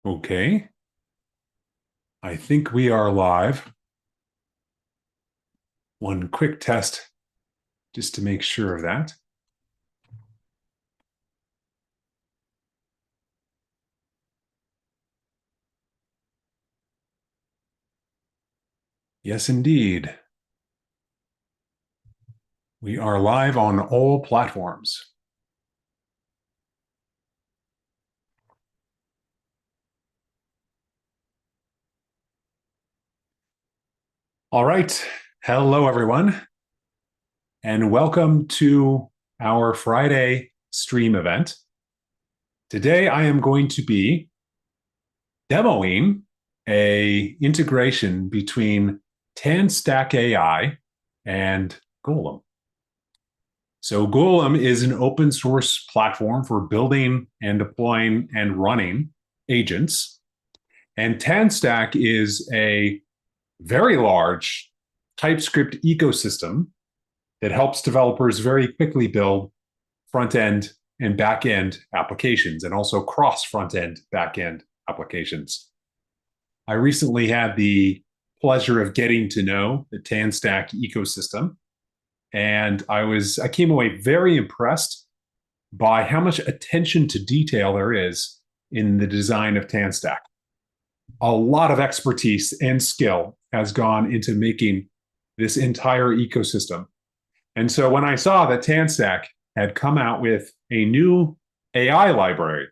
Okay, I think we are live. One quick test just to make sure of that. Yes, indeed. We are live on all platforms. All right. Hello, everyone, and welcome to our Friday stream event. Today, I am going to be demoing a integration between TanStack AI and Golem. So Golem is an open source platform for building and deploying and running agents. And TanStack is a very large TypeScript ecosystem that helps developers very quickly build front-end and back-end applications, and also cross front-end, back-end applications. I recently had the pleasure of getting to know the TanStack ecosystem, and I came away very impressed by how much attention to detail there is in the design of TanStack. A lot of expertise and skill has gone into making this entire ecosystem. And so when I saw that TanStack had come out with a new AI library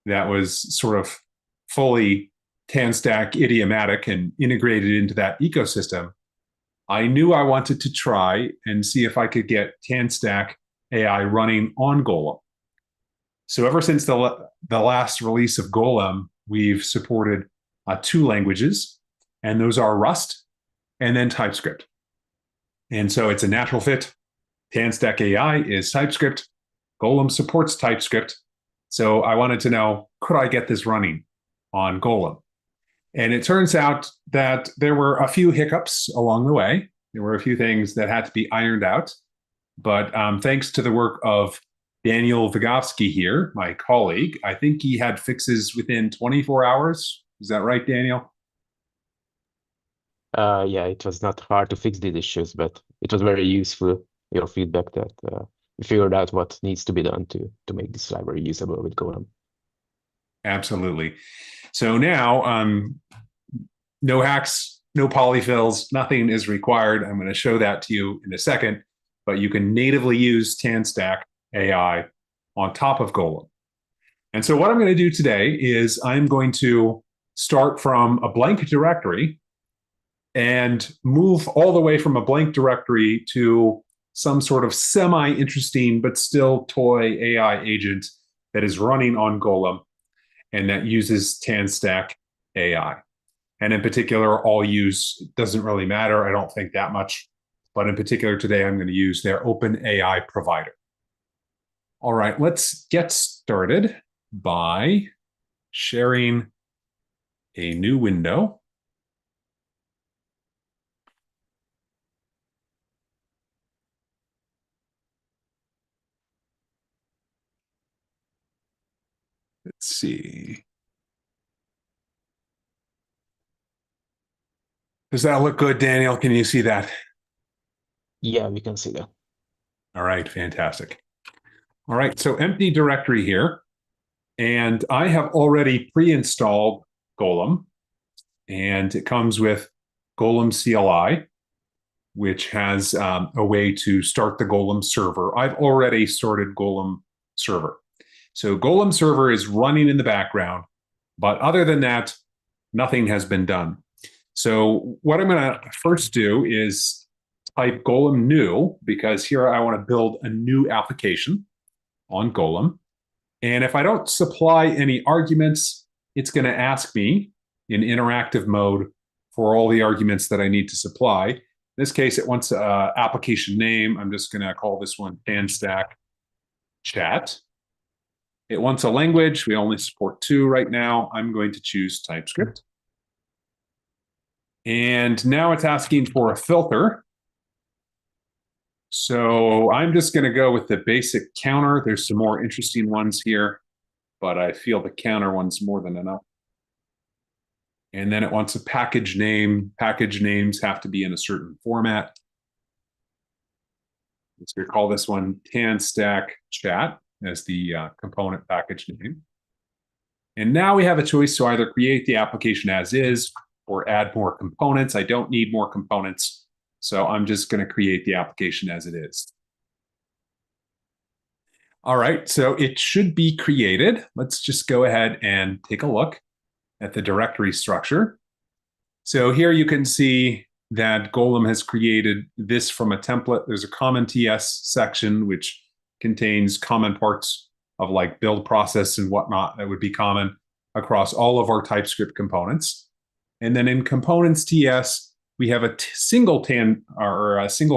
that was sort of fully TanStack idiomatic and integrated into that ecosystem, I knew I wanted to try and see if I could get TanStack AI running on Golem. So ever since the last release of Golem, we've supported two languages, and those are Rust and then TypeScript. And so it's a natural fit. TanStack AI is TypeScript. Golem supports TypeScript. So I wanted to know, could I get this running on Golem? And it turns out that there were a few hiccups along the way. There were a few things that had to be ironed out. But thanks to the work of Daniel Vygovsky here, my colleague, I think he had fixes within 24 hours. Is that right, Daniel? Yeah, it was not hard to fix these issues, but it was very useful, your feedback that we figured out what needs to be done to make this library usable with Golem. Absolutely. So now, no hacks, no polyfills, nothing is required. I'm going to show that to you in a second, but you can natively use TanStack AI on top of Golem. And so what I'm going to do today is I'm going to start from a blank directory and move all the way from a blank directory to some sort of semi-interesting but still toy AI agent that is running on Golem and that uses TanStack AI. And in particular, I'll use, doesn't really matter, I don't think that much, but in particular today, I'm going to use their open AI provider. All right, let's get started by sharing a new window. Let's see. Does that look good, Daniel? Can you see that? Yeah, we can see that. All right, fantastic. All right, so empty directory here. And I have already pre-installed Golem, and it comes with Golem CLI, which has a way to start the Golem server. I've already started Golem server. So Golem server is running in the background, but other than that, nothing has been done. So what I'm going to first do is type Golem new, because here I want to build a new application on Golem. And if I don't supply any arguments, it's going to ask me in interactive mode for all the arguments that I need to supply. In this case, it wants an application name. I'm just going to call this one TanStack Chat. It wants a language. We only support 2 right now. I'm going to choose TypeScript. And now it's asking for a filter. So I'm just going to go with the basic counter. There's some more interesting ones here, but I feel the counter one's more than enough. And then it wants a package name. Package names have to be in a certain format. So we call this one TanStack Chat as the component package name. And now we have a choice to either create the application as is or add more components. I don't need more components, so I'm just going to create the application as it is. All right, so it should be created. Let's just go ahead and take a look at the directory structure. So here you can see that Golem has created this from a template. There's a common TS section, which contains common parts of like build process and whatnot that would be common across all of our TypeScript components. And then in components TS, we have a single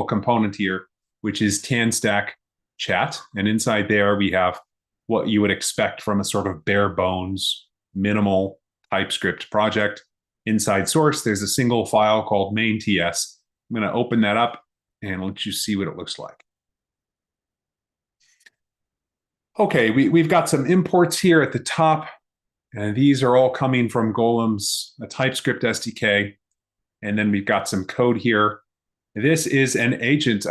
component here, which is TanStack Chat. And inside there, we have what you would expect from a sort of bare bones, minimal TypeScript project. Inside source, there's a single file called main.ts. I'm going to open that up and let you see what it looks like. Okay, we've got some imports here at the top, and these are all coming from Golem's TypeScript SDK. And then we've got some code here. This is an agent,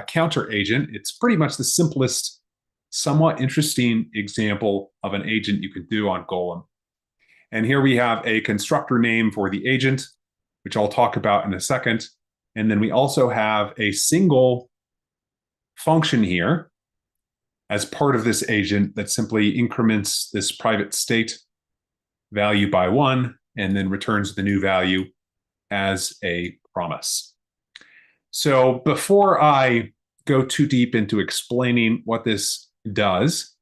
counter agent. It's pretty much the simplest, somewhat interesting example of an agent you could do on Golem. And here we have a constructor name for the agent, which I'll talk about in a second. And then we also have a single function here as part of this agent that simply increments this private state value by 1 and then returns the new value as a promise. So before I go too deep into explaining what this does,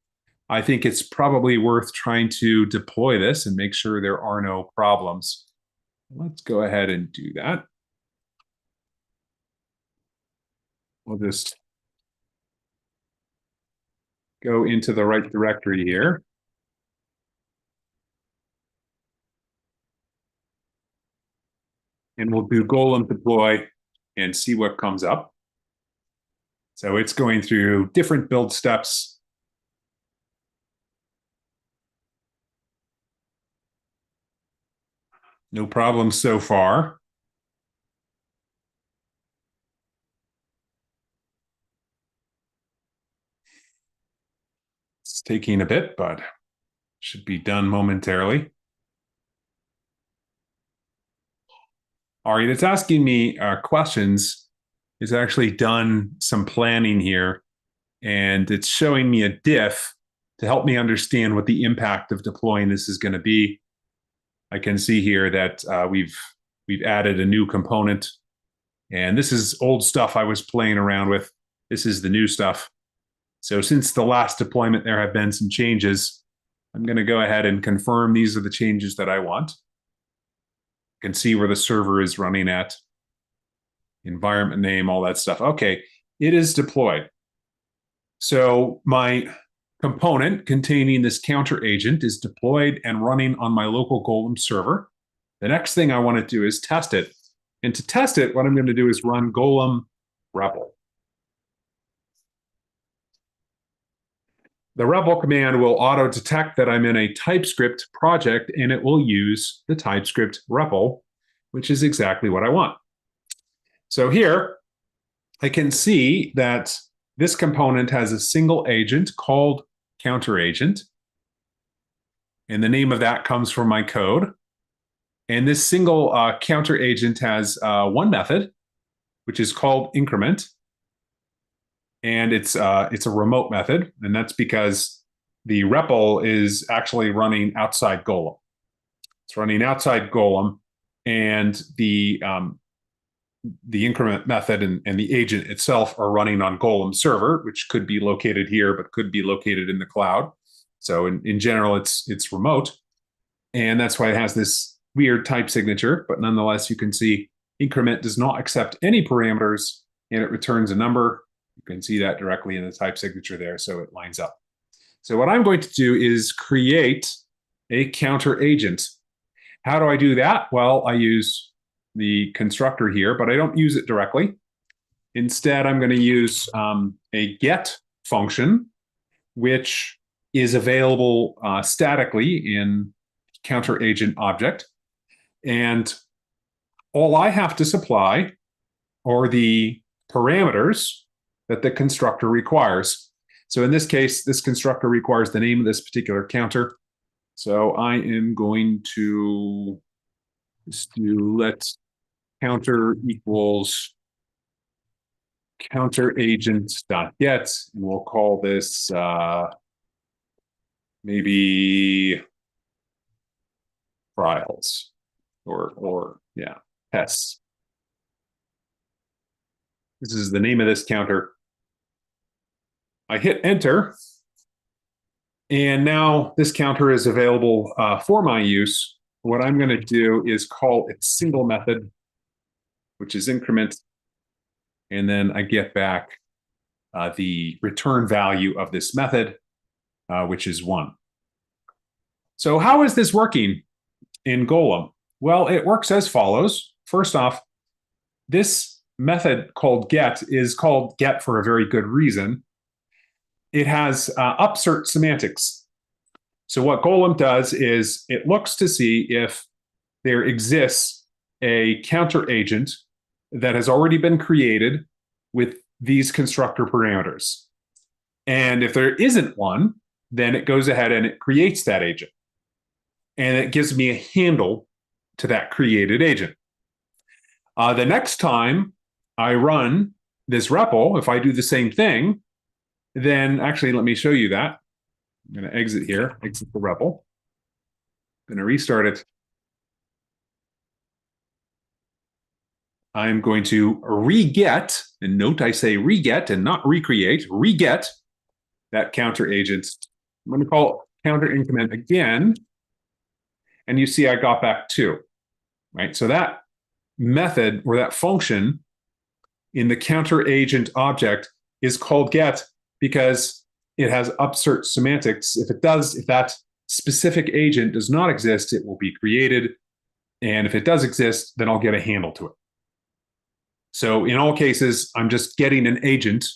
I think it's probably worth trying to deploy this and make sure there are no problems. Let's go ahead and do that. We'll just go into the right directory here. And we'll do Golem deploy and see what comes up. So it's going through different build steps. No problems so far. It's taking a bit, but should be done momentarily. All right, it's asking me questions. It's actually done some planning here, and it's showing me a diff to help me understand what the impact of deploying this is going to be. I can see here that we've added a new component, and this is old stuff I was playing around with. This is the new stuff. So since the last deployment, there have been some changes. I'm going to go ahead and confirm these are the changes that I want. You can see where the server is running at, environment name, all that stuff. Okay, it is deployed. So my component containing this counter agent is deployed and running on my local Golem server. The next thing I want to do is test it. And to test it, what I'm going to do is run Golem REPL. The REPL command will auto-detect that I'm in a TypeScript project, and it will use the TypeScript REPL, which is exactly what I want. So here, I can see that this component has a single agent called counter agent. And the name of that comes from my code. And this single counter agent has one method, which is called increment. And it's a remote method. And that's because the REPL is actually running outside Golem. It's running outside Golem. And the increment method and the agent itself are running on Golem server, which could be located here, but could be located in the cloud. So in general, it's remote. And that's why it has this weird type signature. But nonetheless, you can see increment does not accept any parameters, and it returns a number. You can see that directly in the type signature there, so it lines up. So what I'm going to do is create a counter agent. How do I do that? Well, I use the constructor here, but I don't use it directly. Instead, I'm going to use a get function, which is available statically in counter agent object. And all I have to supply are the parameters that the constructor requires. So in this case, this constructor requires the name of this particular counter. So I am going to just do let counter equals counter agent.get, and we'll call this maybe trials or yeah, tests. This is the name of this counter. I hit enter, and now this counter is available for my use. What I'm going to do is call its single method, which is increment, and then I get back the return value of this method, which is 1. So how is this working in Golem? Well, it works as follows. First off, this method called get is called get for a very good reason. It has upsert semantics. So what Golem does is it looks to see if there exists a counter agent that has already been created with these constructor parameters. And if there isn't one, then it goes ahead and it creates that agent. And it gives me a handle to that created agent. The next time I run this REPL, if I do the same thing, then actually let me show you that. I'm going to exit here, exit the REPL. I'm going to restart it. I'm going to re-get, and note I say re-get and not recreate, re-get that counter agent. I'm going to call it counter increment again. And you see I got back 2, right? So that method or that function in the counter agent object is called get because it has upsert semantics. If that specific agent does not exist, it will be created. And if it does exist, then I'll get a handle to it. So in all cases, I'm just getting an agent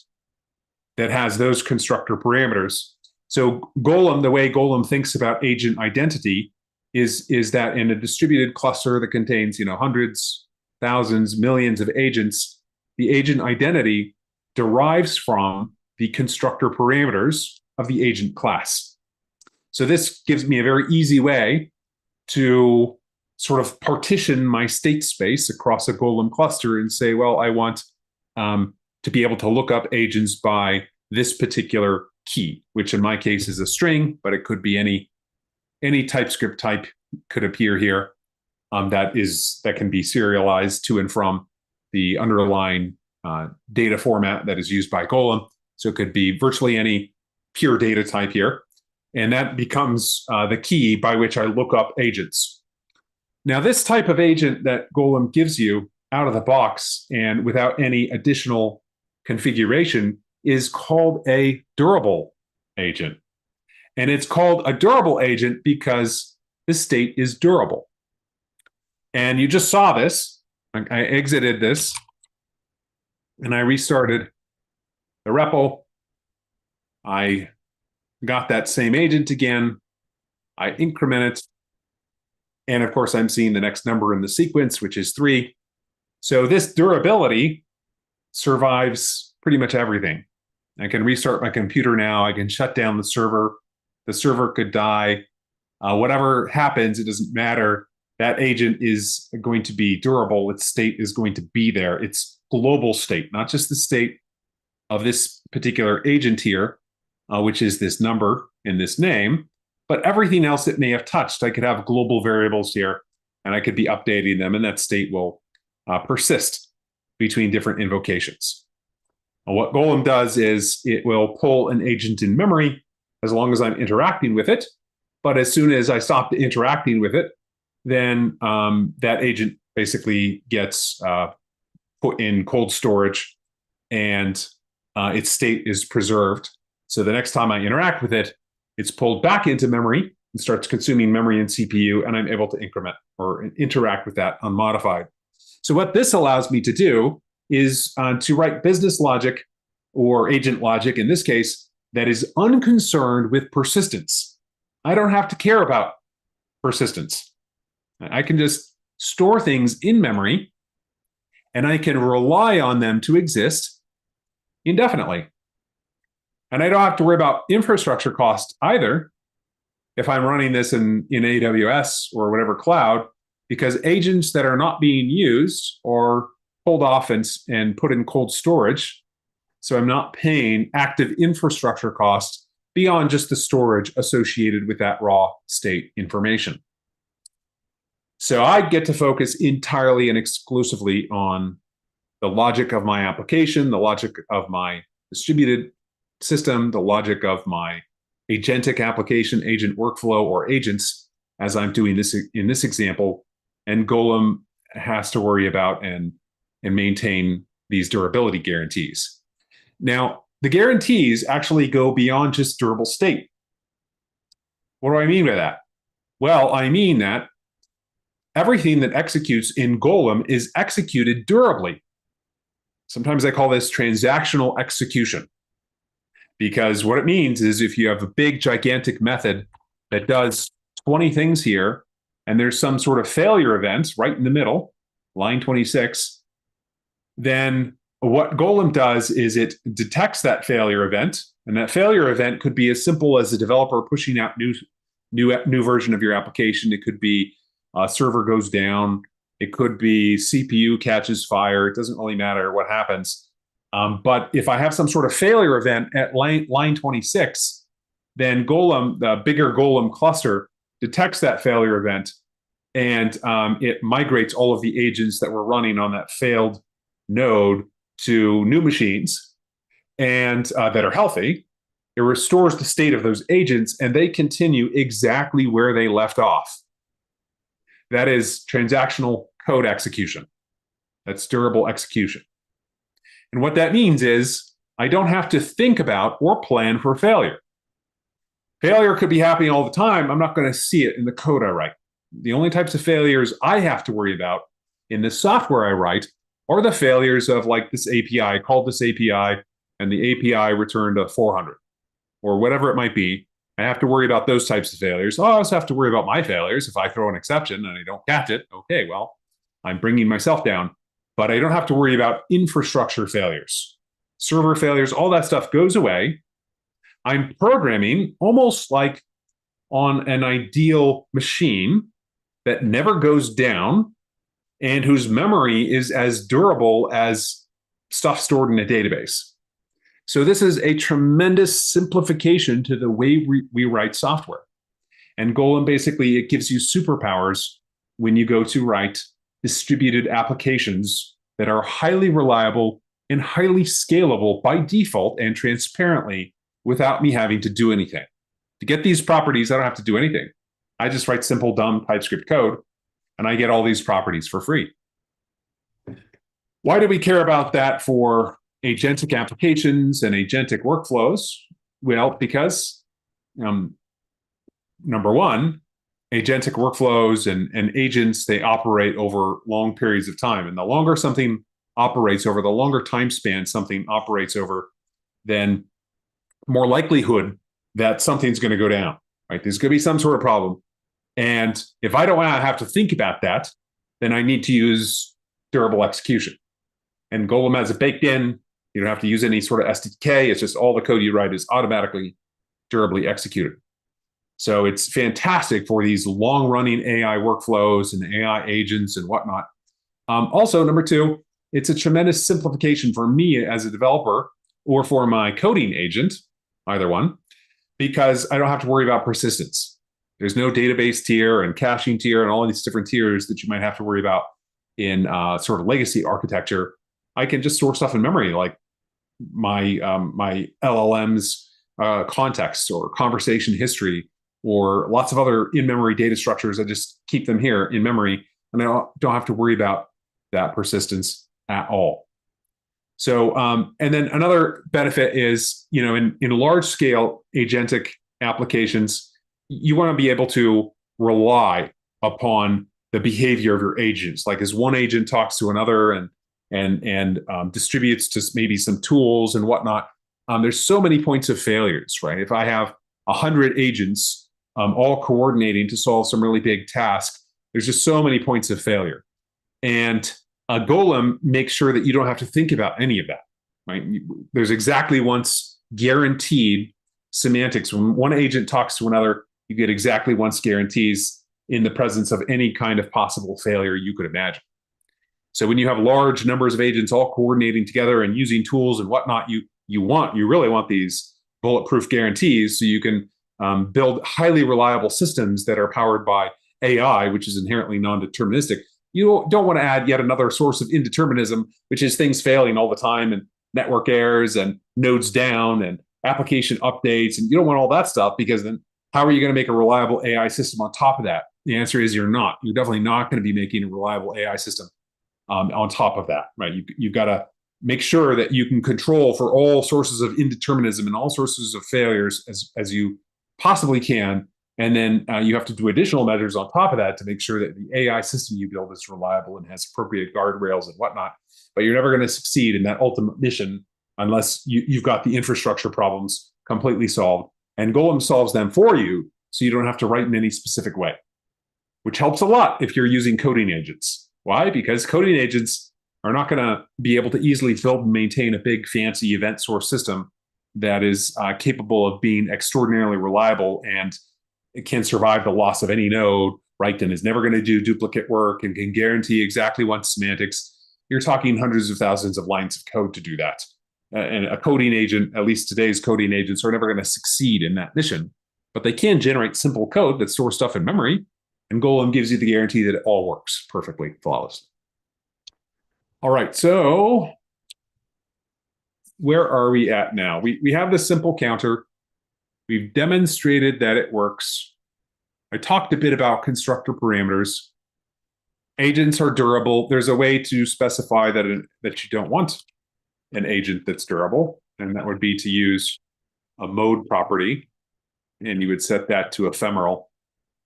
that has those constructor parameters. So Golem, the way Golem thinks about agent identity is that in a distributed cluster that contains, hundreds, thousands, millions of agents, the agent identity derives from the constructor parameters of the agent class. So this gives me a very easy way to sort of partition my state space across a Golem cluster and say, well, I want to be able to look up agents by this particular key, which in my case is a string, but it could be any TypeScript type could appear here that can be serialized to and from the underlying data format that is used by Golem. So it could be virtually any pure data type here. And that becomes the key by which I look up agents. Now, this type of agent that Golem gives you out of the box and without any additional configuration is called a durable agent. And it's called a durable agent because the state is durable. And you just saw this. I exited this and I restarted the REPL. I got that same agent again. I increment it. And of course, I'm seeing the next number in the sequence, which is 3. So this durability survives pretty much everything. I can restart my computer now. I can shut down the server. The server could die. Whatever happens, it doesn't matter. That agent is going to be durable. Its state is going to be there. It's global state, not just the state of this particular agent here, which is this number in this name, but everything else it may have touched. I could have global variables here, and I could be updating them, and that state will persist between different invocations. What Golem does is it will pull an agent in memory as long as I'm interacting with it. But as soon as I stop interacting with it, then that agent basically gets put in cold storage and its state is preserved. So the next time I interact with it, it's pulled back into memory and starts consuming memory and CPU, and I'm able to increment or interact with that unmodified. So what this allows me to do is to write business logic or agent logic, in this case, that is unconcerned with persistence. I don't have to care about persistence. I can just store things in memory, and I can rely on them to exist indefinitely. And I don't have to worry about infrastructure cost either if I'm running this in AWS or whatever cloud, because agents that are not being used are pulled off and put in cold storage. So I'm not paying active infrastructure costs beyond just the storage associated with that raw state information. So I get to focus entirely and exclusively on the logic of my application, the logic of my distributed system, the logic of my agentic application, agent workflow, or agents, as I'm doing this in this example. And Golem has to worry about and maintain these durability guarantees. Now, the guarantees actually go beyond just durable state. What do I mean by that? Well, I mean that everything that executes in Golem is executed durably. Sometimes I call this transactional execution, because what it means is if you have a big, gigantic method that does 20 things here, and there's some sort of failure event right in the middle, line 26, then what Golem does is it detects that failure event, and that failure event could be as simple as a developer pushing out new version of your application. It could be a server goes down. It could be CPU catches fire. It doesn't really matter what happens. But if I have some sort of failure event at line 26, then Golem, the bigger Golem cluster, detects that failure event, and it migrates all of the agents that were running on that failed node to new machines and that are healthy. It restores the state of those agents, and they continue exactly where they left off. That is transactional code execution. That's durable execution. And what that means is I don't have to think about or plan for failure. Failure could be happening all the time. I'm not going to see it in the code I write. The only types of failures I have to worry about in the software I write are the failures of, like, this API. I called this API, and the API returned a 400 or whatever it might be. I have to worry about those types of failures. I also have to worry about my failures. If I throw an exception and I don't catch it, okay, well, I'm bringing myself down. But I don't have to worry about infrastructure failures. Server failures, all that stuff goes away. I'm programming almost like on an ideal machine that never goes down and whose memory is as durable as stuff stored in a database. So this is a tremendous simplification to the way we write software. And Golem, basically, it gives you superpowers when you go to write distributed applications that are highly reliable and highly scalable by default and transparently without me having to do anything. To get these properties, I don't have to do anything. I just write simple, dumb TypeScript code, and I get all these properties for free. Why do we care about that for agentic applications and agentic workflows? Well, because number one, agentic workflows and agents, they operate over long periods of time. And the longer something operates over, the longer time span something operates over, then more likelihood that something's going to go down, right? There's going to be some sort of problem. And if I don't want to have to think about that, then I need to use durable execution. And Golem has it baked in. You don't have to use any sort of SDK. It's just all the code you write is automatically durably executed. So it's fantastic for these long-running AI workflows and AI agents and whatnot. Also, number two, it's a tremendous simplification for me as a developer or for my coding agent, either one, because I don't have to worry about persistence. There's no database tier and caching tier and all these different tiers that you might have to worry about in sort of legacy architecture. I can just store stuff in memory, like my my LLM's context or conversation history, or lots of other in-memory data structures. I just keep them here in memory, and I don't have to worry about that persistence at all. So, and then another benefit is, you know, in large-scale agentic applications, you want to be able to rely upon the behavior of your agents. Like, as one agent talks to another and distributes to maybe some tools and whatnot, there's so many points of failures, right? If I have 100 agents all coordinating to solve some really big task, There's just so many points of failure. And a Golem makes sure that you don't have to think about any of that, right? There's exactly once guaranteed semantics. When one agent talks to another, you get exactly once guarantees in the presence of any kind of possible failure you could imagine. So when you have large numbers of agents all coordinating together and using tools and whatnot, you really want these bulletproof guarantees so you can build highly reliable systems that are powered by AI, which is inherently non-deterministic. You don't want to add yet another source of indeterminism, which is things failing all the time and network errors and nodes down and application updates. And you don't want all that stuff, because then how are you going to make a reliable AI system on top of that? The answer is you're not. You're definitely not going to be making a reliable AI system on top of that, right? You've got to make sure that you can control for all sources of indeterminism and all sources of failures as you possibly can. And then you have to do additional measures on top of that to make sure that the AI system you build is reliable and has appropriate guardrails and whatnot. But you're never going to succeed in that ultimate mission unless you've got the infrastructure problems completely solved. And Golem solves them for you, so you don't have to write in any specific way, which helps a lot if you're using coding agents. Why? Because coding agents are not going to be able to easily build and maintain a big, fancy event source system that is capable of being extraordinarily reliable and it can survive the loss of any node, right? And is never going to do duplicate work and can guarantee exactly once semantics. You're talking hundreds of thousands of lines of code to do that. And a coding agent, at least today's coding agents, are never going to succeed in that mission. But they can generate simple code that stores stuff in memory. And Golem gives you the guarantee that it all works perfectly, flawlessly. All right, so where are we at now? We have the simple counter. We've demonstrated that it works. I talked a bit about constructor parameters. Agents are durable. There's a way to specify that you don't want an agent that's durable, and that would be to use a mode property, and you would set that to ephemeral.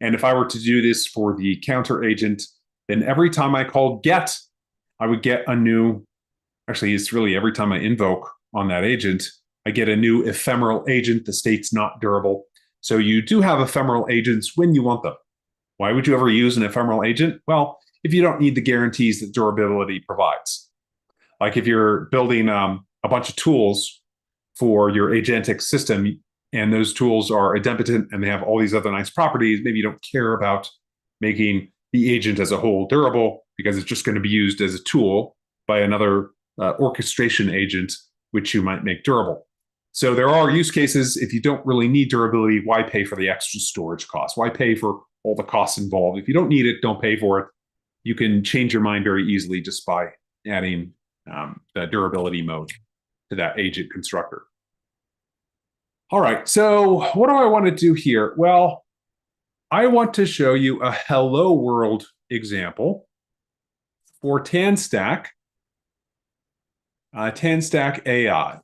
And if I were to do this for the counter agent, then every time I called get, I would get a new, actually, it's really every time I invoke on that agent, I get a new ephemeral agent. The state's not durable. So you do have ephemeral agents when you want them. Why would you ever use an ephemeral agent? Well, if you don't need the guarantees that durability provides. Like if you're building a bunch of tools for your agentic system, and those tools are idempotent and they have all these other nice properties, maybe you don't care about making the agent as a whole durable because it's just going to be used as a tool by another orchestration agent, which you might make durable. So there are use cases. If you don't really need durability, why pay for the extra storage costs? Why pay for all the costs involved? If you don't need it, don't pay for it. You can change your mind very easily just by adding the durability mode to that agent constructor. All right, so what do I want to do here? Well, I want to show you a hello world example for TanStack, TanStack AI.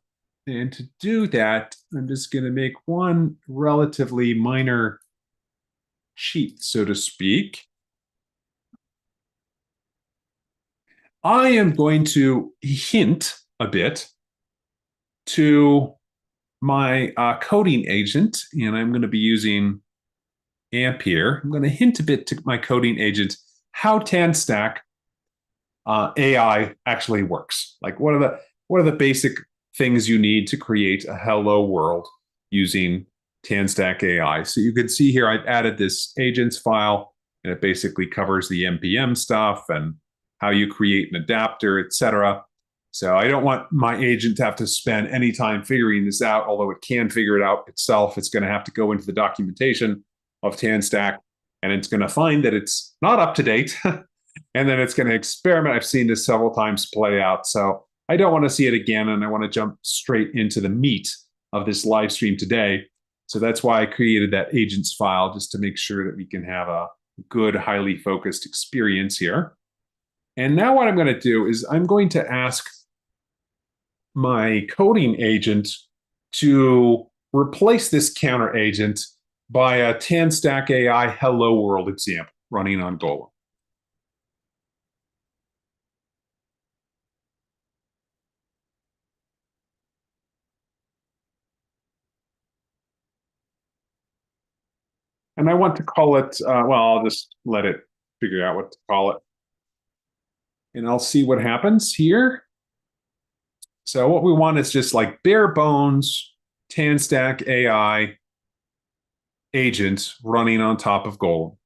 And to do that, I'm just going to make one relatively minor cheat, so to speak. I am going to hint a bit to my coding agent, and I'm going to be using AMP here. I'm going to hint a bit to my coding agent how TanStack AI actually works. Like what are the basic things you need to create a hello world using TanStack AI. So you can see here I've added this agents file, and it basically covers the npm stuff and how you create an adapter, etc. So I don't want my agent to have to spend any time figuring this out, although it can figure it out itself. It's going to have to go into the documentation of TanStack, and it's going to find that it's not up to date, and then it's going to experiment. I've seen this several times play out, so I don't want to see it again, and I want to jump straight into the meat of this live stream today. So that's why I created that agents file, just to make sure that we can have a good, highly focused experience here. And now what I'm going to do is I'm going to ask my coding agent to replace this counter agent by a TanStack AI hello world example running on Golem. And I want to call it, well, I'll just let it figure out what to call it. And I'll see what happens here. So what we want is just like bare bones TanStack AI agent running on top of Golem.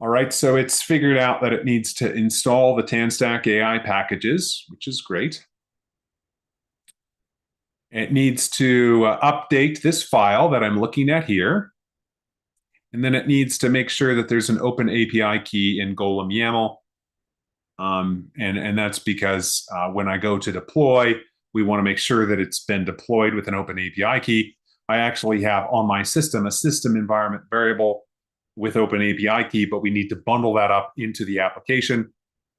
All right, so it's figured out that it needs to install the TanStack AI packages, which is great. It needs to update this file that I'm looking at here. And then it needs to make sure that there's an open API key in Golem YAML. And that's because when I go to deploy, we want to make sure that it's been deployed with an open API key. I actually have on my system a system environment variable with open API key, but we need to bundle that up into the application.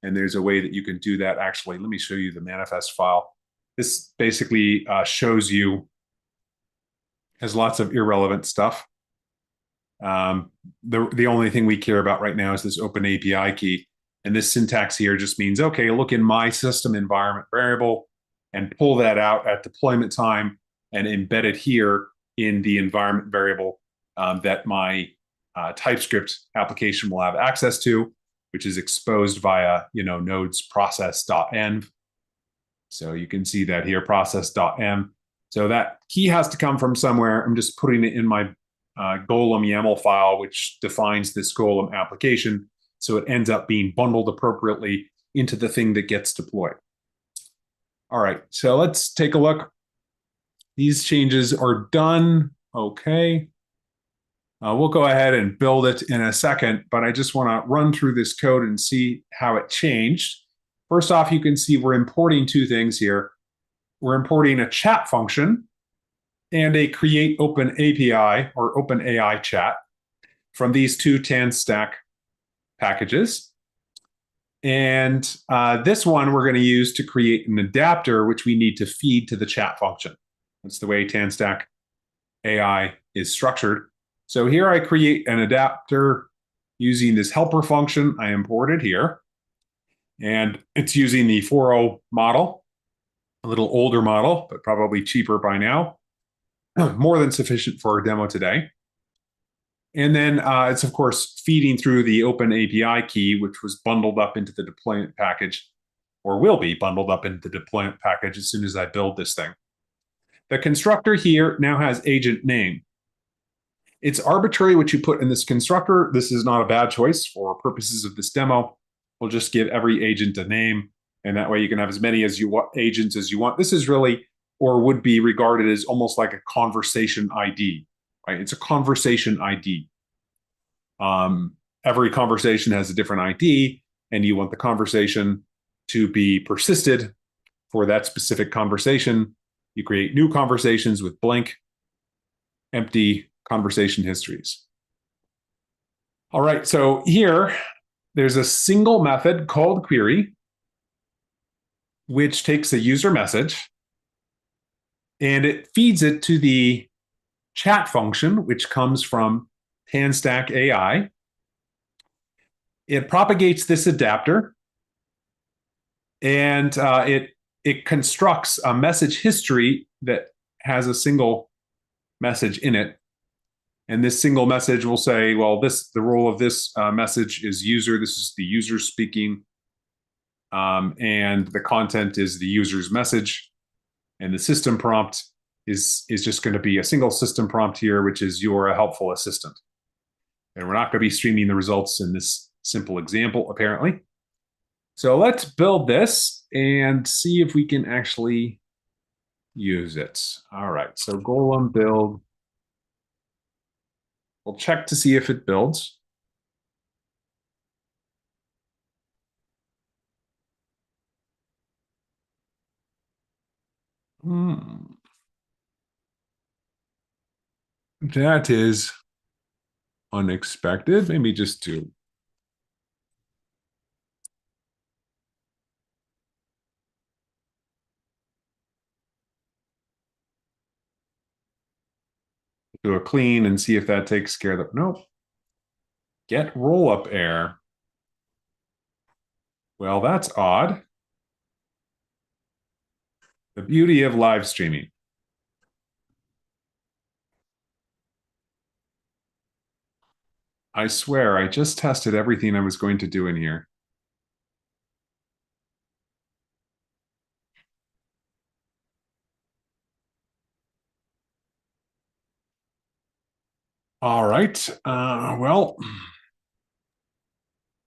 And there's a way that you can do that. Actually, let me show you the manifest file. This basically shows you, has lots of irrelevant stuff. The only thing we care about right now is this open API key. And this syntax here just means, okay, look in my system environment variable and pull that out at deployment time and embed it here in the environment variable that my TypeScript application will have access to, which is exposed via, nodes process.env. So you can see that here, process.env. So that key has to come from somewhere. I'm just putting it in my Golem YAML file, which defines this Golem application. So it ends up being bundled appropriately into the thing that gets deployed. All right, so let's take a look. These changes are done. Okay. We'll go ahead and build it in a second, but I just want to run through this code and see how it changed. First off, you can see we're importing two things here. We're importing a chat function and a create open API or open AI chat from these two TanStack packages. And this one we're going to use to create an adapter, which we need to feed to the chat function. That's the way TanStack AI is structured. So here I create an adapter using this helper function I imported here. And it's using the 4.0 model, a little older model, but probably cheaper by now. More than sufficient for our demo today. And then it's, of course, feeding through the open API key, which was bundled up into the deployment package, or will be bundled up into the deployment package as soon as I build this thing. The constructor here now has agent name. It's arbitrary what you put in this constructor. This is not a bad choice for purposes of this demo. We'll just give every agent a name, and that way you can have as many agents as you want. This is really, or would be regarded as almost like a conversation ID, right? It's a conversation ID. Every conversation has a different ID, and you want the conversation to be persisted for that specific conversation. You create new conversations with blank, empty conversation histories. All right, so here, there's a single method called query, which takes a user message, and it feeds it to the chat function, which comes from TanStack AI. It propagates this adapter, and it constructs a message history that has a single message in it. And this single message will say, well, the role of this message is user. This is the user speaking. And the content is the user's message. And the system prompt is just going to be a single system prompt here, which is you're a helpful assistant. And we're not going to be streaming the results in this simple example, apparently. So let's build this and see if we can actually use it. All right, so Golem build. We'll check to see if it builds. That is unexpected. Maybe just do a clean and see if that takes care of it. Nope. Get rollup error. Well, that's odd. The beauty of live streaming. I swear, I just tested everything I was going to do in here. All right. Well,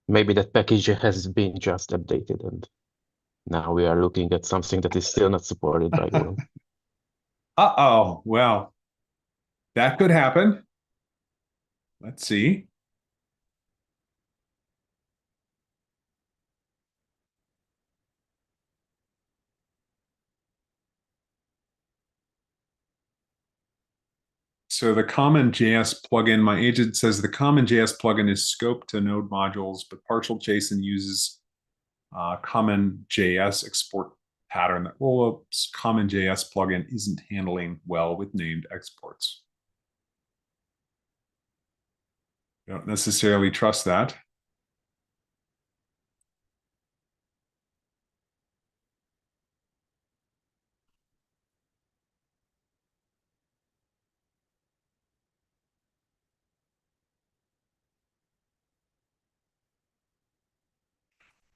Maybe that package has been just updated, and now we are looking at something that is still not supported by Golem. uh-oh. Well, that could happen. Let's see. So the common JS plugin, my agent says the common JS plugin is scoped to node modules, but partial JSON uses common JS export pattern that rollups common JS plugin isn't handling well with named exports. Don't necessarily trust that.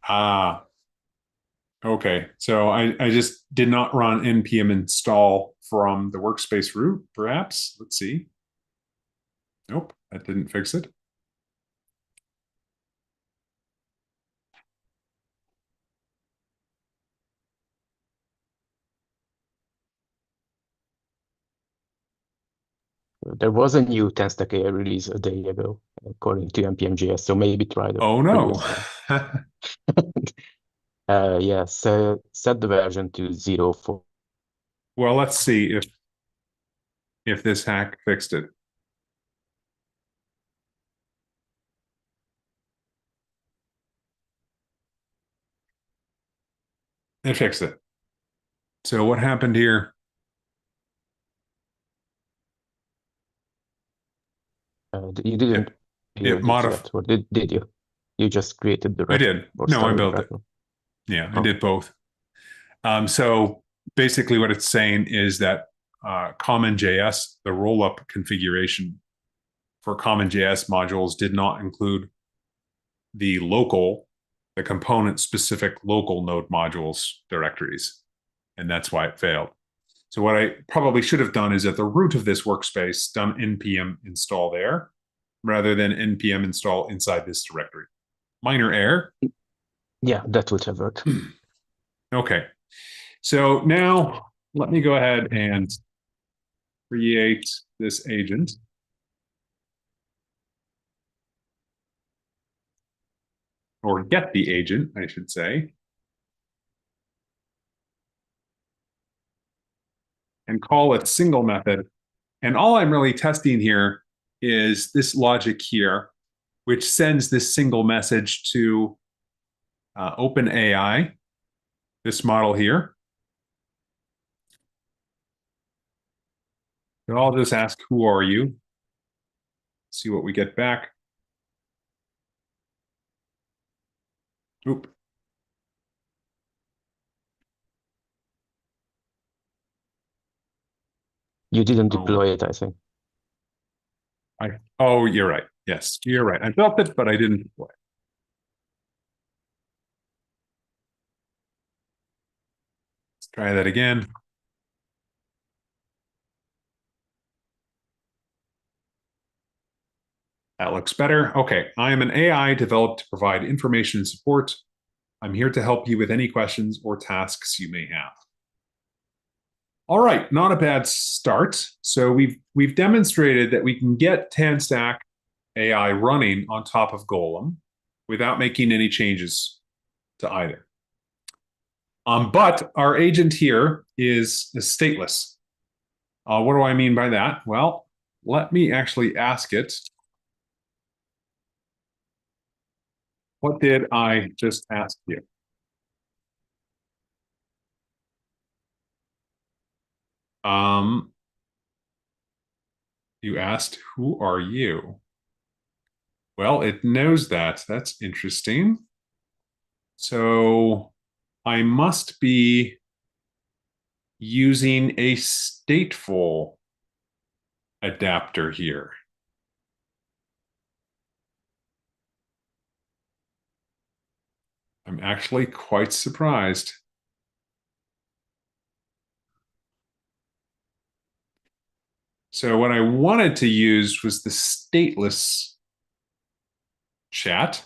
Ah, okay. So I just did not run npm install from the workspace root, perhaps. Let's see. Nope, that didn't fix it. There was a new TanStack AI release a day ago, according to npm.js, so maybe try the Oh no. previous one. Yeah, so set the version to 0 for. Well, let's see if this hack fixed it. It fixed it. So what happened here? You didn't It build it modif yet, or did you? You just created the I REST did. or No, I started the built it. REST? Yeah, I Oh, did both. So basically what it's saying is that common JS, the rollup configuration for common JS modules did not include the component specific local node modules directories. And that's why it failed. So what I probably should have done is at the root of this workspace, done npm install there rather than npm install inside this directory. Minor error. yeah, that would have worked. Okay. So now let me go ahead and create this agent. Or get the agent, I should say, and call it single method. And all I'm really testing here is this logic here, which sends this single message to OpenAI, this model here. So I'll just ask, who are you? See what we get back. Oop. You didn't Oh, deploy it, I think. oh, you're right. Yes, you're right. I built it, but I didn't deploy it. Let's try that again. That looks better. Okay, I am an AI developed to provide information and support. I'm here to help you with any questions or tasks you may have. All right, not a bad start. So we've demonstrated that we can get TanStack AI running on top of Golem without making any changes to either. But our agent here is stateless. What do I mean by that? Well, let me actually ask it. What did I just ask you? You asked, who are you? Well, it knows that. That's interesting. So I must be using a stateful adapter here. I'm actually quite surprised. So what I wanted to use was the stateless chat.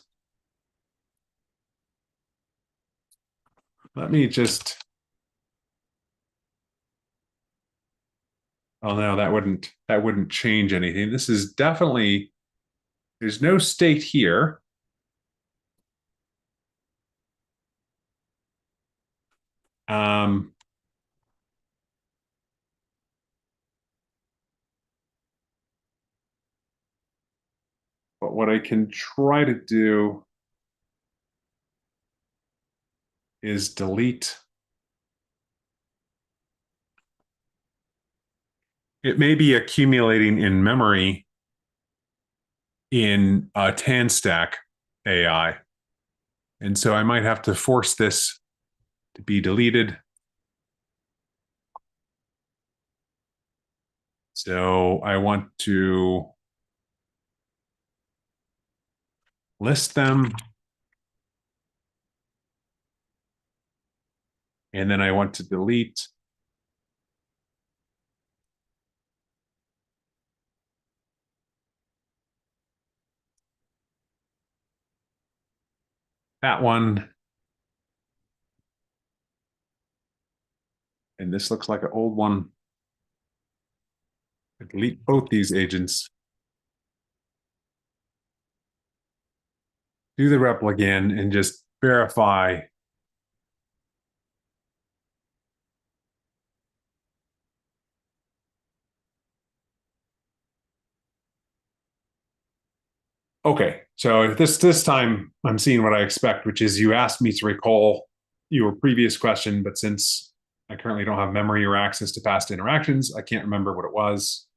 Let me just, oh no, that wouldn't change anything. This is definitely, there's no state here. Um, but what I can try to do is delete. It may be accumulating in memory in TanStack AI. And so I might have to force this to be deleted. So I want to list them. And then I want to delete that one. And this looks like an old one. I delete both these agents. Do the repl again and just verify. Okay, so this time I'm seeing what I expect, which is you asked me to recall your previous question, but since I currently don't have memory or access to past interactions, I can't remember what it was.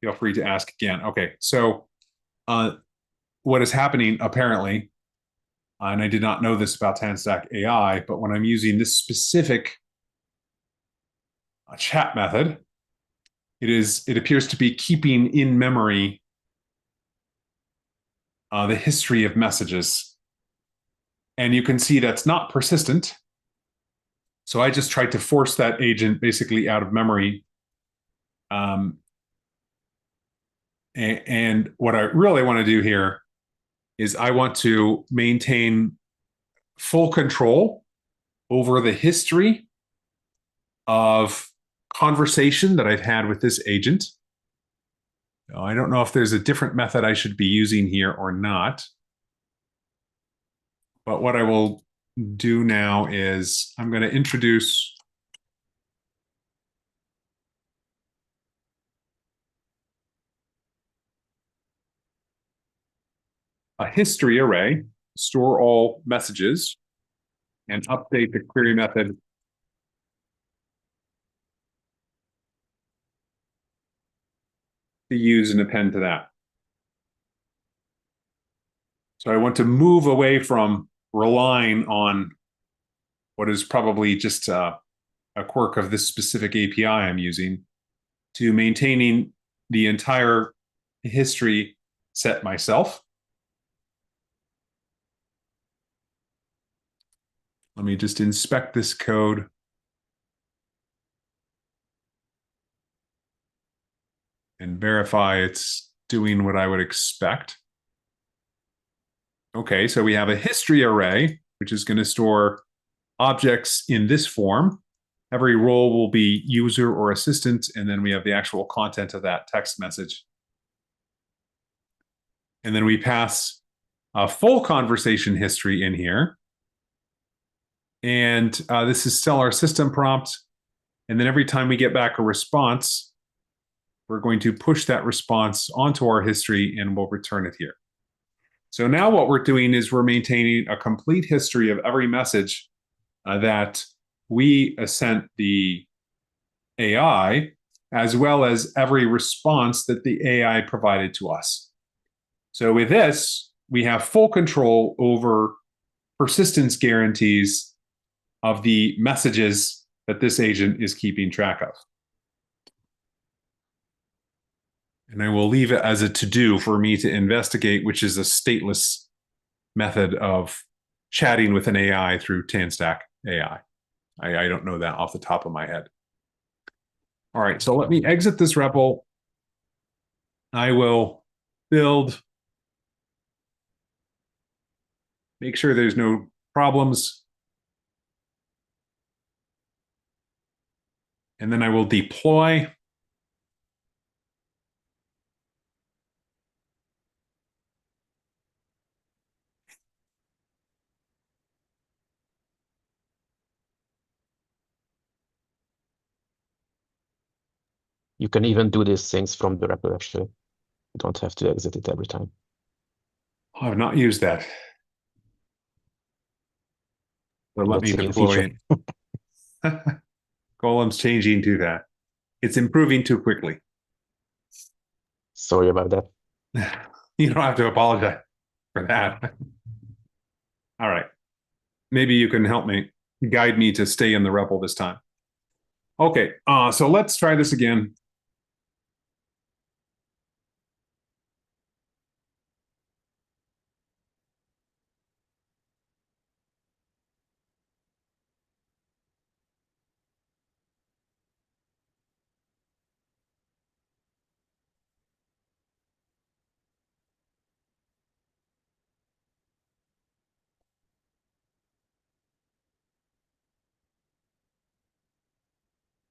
Feel free to ask again. Okay, so what is happening apparently, and I did not know this about TanStack AI, but when I'm using this specific chat method, it appears to be keeping in memory the history of messages. And you can see that's not persistent. So I just tried to force that agent basically out of memory. And what I really want to do here is I want to maintain full control over the history of conversation that I've had with this agent. Now, I don't know if there's a different method I should be using here or not. But what I will do now is I'm going to introduce a history array, store all messages, and update the query method to use and append to that. So I want to move away from relying on what is probably just a quirk of this specific API I'm using to maintaining the entire history set myself. Let me just inspect this code. And verify it's doing what I would expect. Okay, so we have a history array, which is going to store objects in this form. Every role will be user or assistant, and then we have the actual content of that text message. And then we pass a full conversation history in here. And this is still our system prompt. And then every time we get back a response, we're going to push that response onto our history and we'll return it here. So now what we're doing is we're maintaining a complete history of every message that we sent the AI, as well as every response that the AI provided to us. So with this, we have full control over persistence guarantees of the messages that this agent is keeping track of. And I will leave it as a to-do for me to investigate, which is a stateless method of chatting with an AI through TanStack AI. I don't know that off the top of my head. All right, so let me exit this REPL. I will build, make sure there's no problems. And then I will deploy. You can even do these things from the REPL, actually. You don't have to exit it every time. Oh, I've not used that. But let me That's a new deploy feature. it. Golem's changing to that. It's improving too quickly. Sorry about that. You don't have to apologize for that. All right. Maybe you can help me, guide me to stay in the REPL this time. Okay, so let's try this again.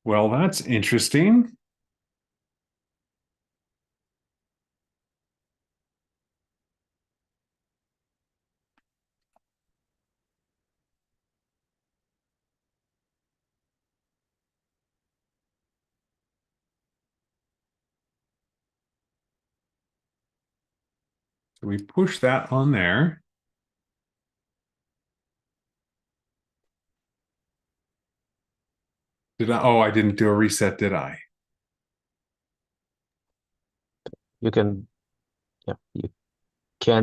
Well, that's interesting. So we push that on there. Did I? Oh, I didn't do a reset, did I? You can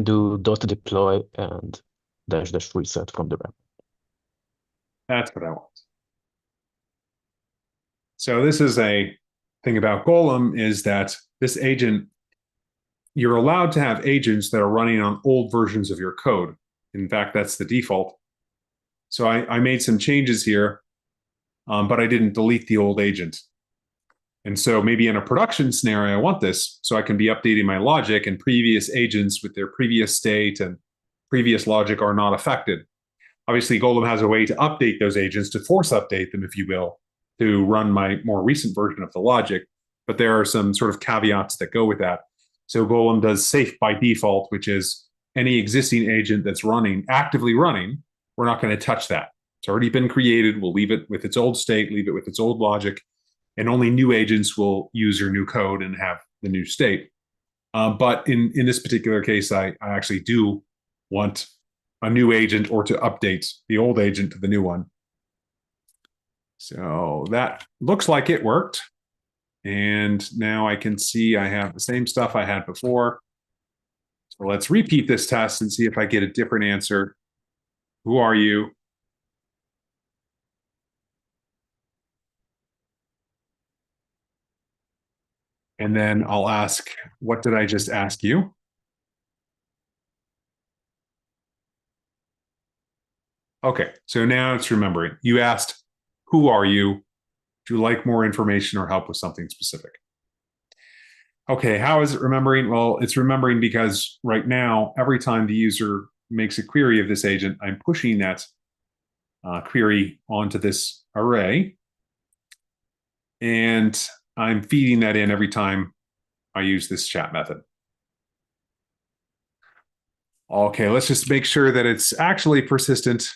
do .deploy and -- reset from the REPL. That's what I want. So this is a thing about Golem is that this agent, you're allowed to have agents that are running on old versions of your code. In fact, that's the default. So I made some changes here, but I didn't delete the old agent. And so maybe in a production scenario, I want this so I can be updating my logic, and previous agents with their previous state and previous logic are not affected. Obviously, Golem has a way to update those agents, to force update them, if you will, to run my more recent version of the logic. But there are some sort of caveats that go with that. So Golem does safe by default, which is any existing agent that's running, actively running, we're not going to touch that. It's already been created. We'll leave it with its old state, leave it with its old logic, and only new agents will use your new code and have the new state. But in this particular case, I actually do want a new agent or to update the old agent to the new one. So that looks like it worked. And now I can see I have the same stuff I had before. So let's repeat this test and see if I get a different answer. Who are you? And then I'll ask, what did I just ask you? Okay, so now it's remembering. You asked, who are you? Do you like more information or help with something specific? Okay, how is it remembering? Well, it's remembering because right now, every time the user makes a query of this agent, I'm pushing that query onto this array. And I'm feeding that in every time I use this chat method. Okay, let's just make sure that it's actually persistent.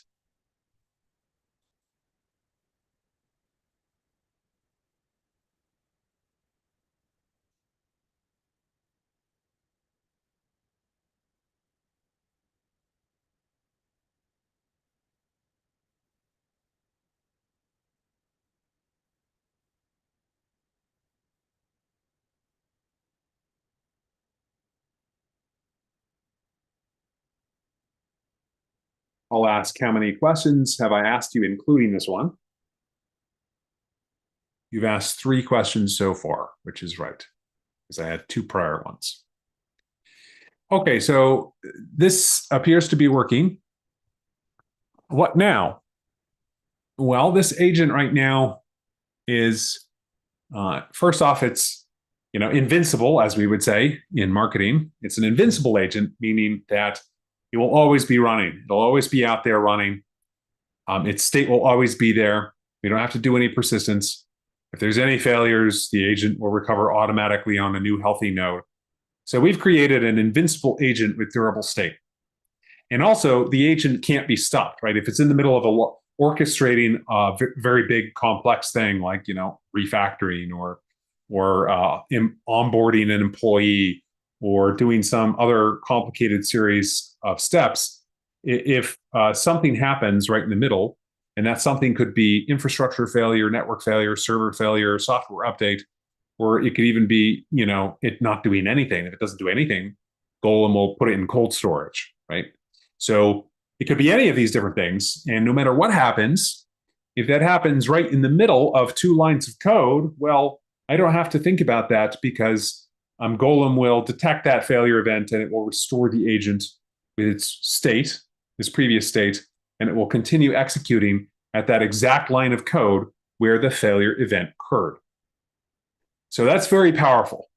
I'll ask, how many questions have I asked you, including this one? You've asked 3 questions so far, which is right, because I had 2 prior ones. Okay, so this appears to be working. What now? Well, this agent right now is, first off, it's invincible, as we would say in marketing. It's an invincible agent, meaning that it will always be running. It'll always be out there running. Its state will always be there. We don't have to do any persistence. If there's any failures, the agent will recover automatically on a new healthy node. So we've created an invincible agent with durable state. And also, the agent can't be stopped, right? If it's in the middle of orchestrating a very big, complex thing like refactoring or onboarding an employee or doing some other complicated series of steps, if something happens right in the middle, and that something could be infrastructure failure, network failure, server failure, software update, or it could even be it not doing anything. If it doesn't do anything, Golem will put it in cold storage, right? So it could be any of these different things. And no matter what happens, if that happens right in the middle of 2 lines of code, well, I don't have to think about that because Golem will detect that failure event and it will restore the agent with its state, its previous state, and it will continue executing at that exact line of code where the failure event occurred. So that's very powerful.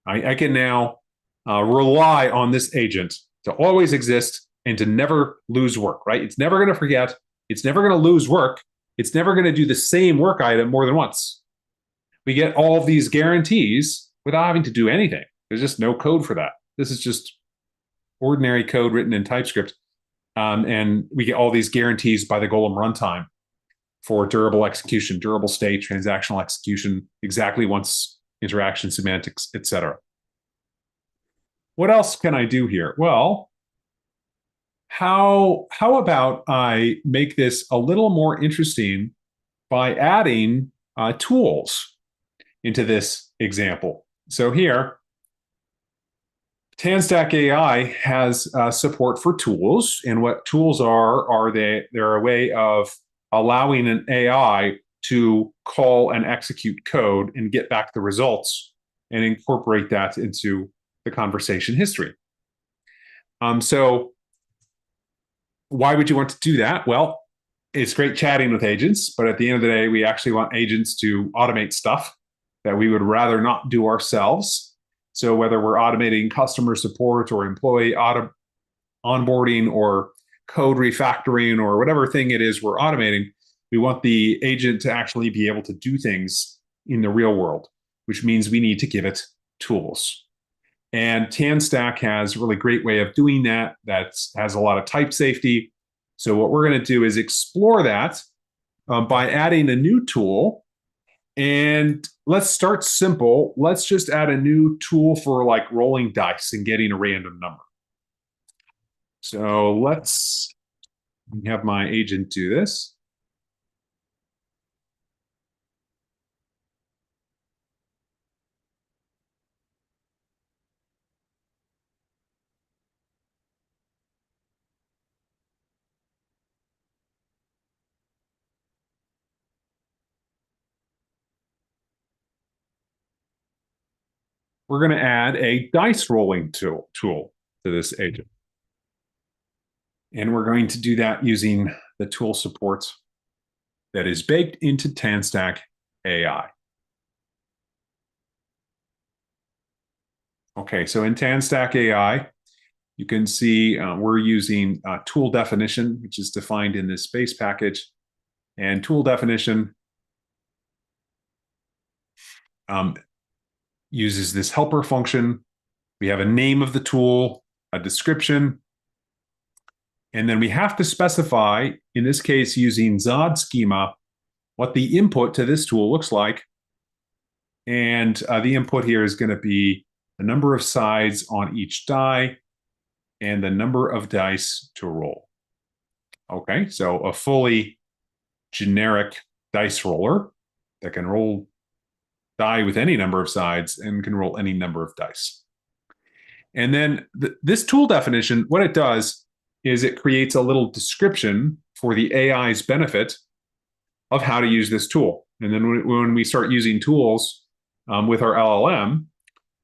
I can now rely on this agent to always exist and to never lose work, right? It's never going to forget. It's never going to lose work. It's never going to do the same work item more than once. We get all of these guarantees without having to do anything. There's just no code for that. This is just ordinary code written in TypeScript. And we get all these guarantees by the Golem runtime for durable execution, durable state, transactional execution, exactly once, interaction, semantics, etc. What else can I do here? Well, how about I make this a little more interesting by adding tools into this example? So here, TanStack AI has support for tools, and what tools are they're a way of allowing an AI to call and execute code and get back the results and incorporate that into the conversation history. So why would you want to do that? Well, it's great chatting with agents, but at the end of the day, we actually want agents to automate stuff that we would rather not do ourselves. So whether we're automating customer support or employee onboarding or code refactoring or whatever thing it is we're automating, we want the agent to actually be able to do things in the real world, which means we need to give it tools. And TanStack has a really great way of doing that has a lot of type safety. So what we're going to do is explore that by adding a new tool. And let's start simple. Let's just add a new tool for like rolling dice and getting a random number. So let's have my agent do this. We're going to add a dice rolling tool to this agent. And we're going to do that using the tool support that is baked into TanStack AI. Okay, so in TanStack AI, you can see we're using tool definition, which is defined in this base package. And tool definition uses this helper function. We have a name of the tool, a description, and then we have to specify, in this case, using Zod schema, what the input to this tool looks like. And the input here is going to be the number of sides on each die and the number of dice to roll. Okay, so a fully generic dice roller that can roll die with any number of sides and can roll any number of dice. And then this tool definition, what it does is it creates a little description for the AI's benefit of how to use this tool. And then when we start using tools with our LLM,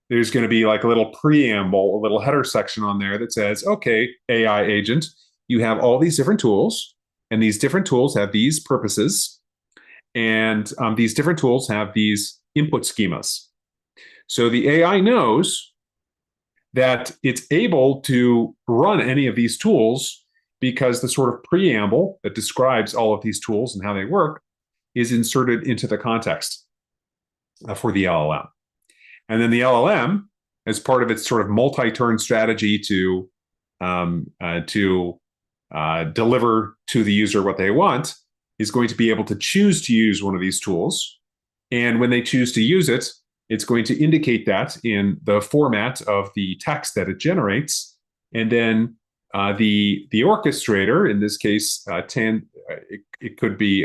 there's going to be like a little preamble, a little header section on there that says, okay, AI agent, you have all these different tools. and these different tools have these purposes, and these different tools have these input schemas. So the AI knows that it's able to run any of these tools because the sort of preamble that describes all of these tools and how they work is inserted into the context for the LLM. And then the LLM, as part of its sort of multi-turn strategy to deliver to the user what they want, is going to be able to choose to use one of these tools. And when they choose to use it, it's going to indicate that in the format of the text that it generates. And then the orchestrator, in this case, it could be,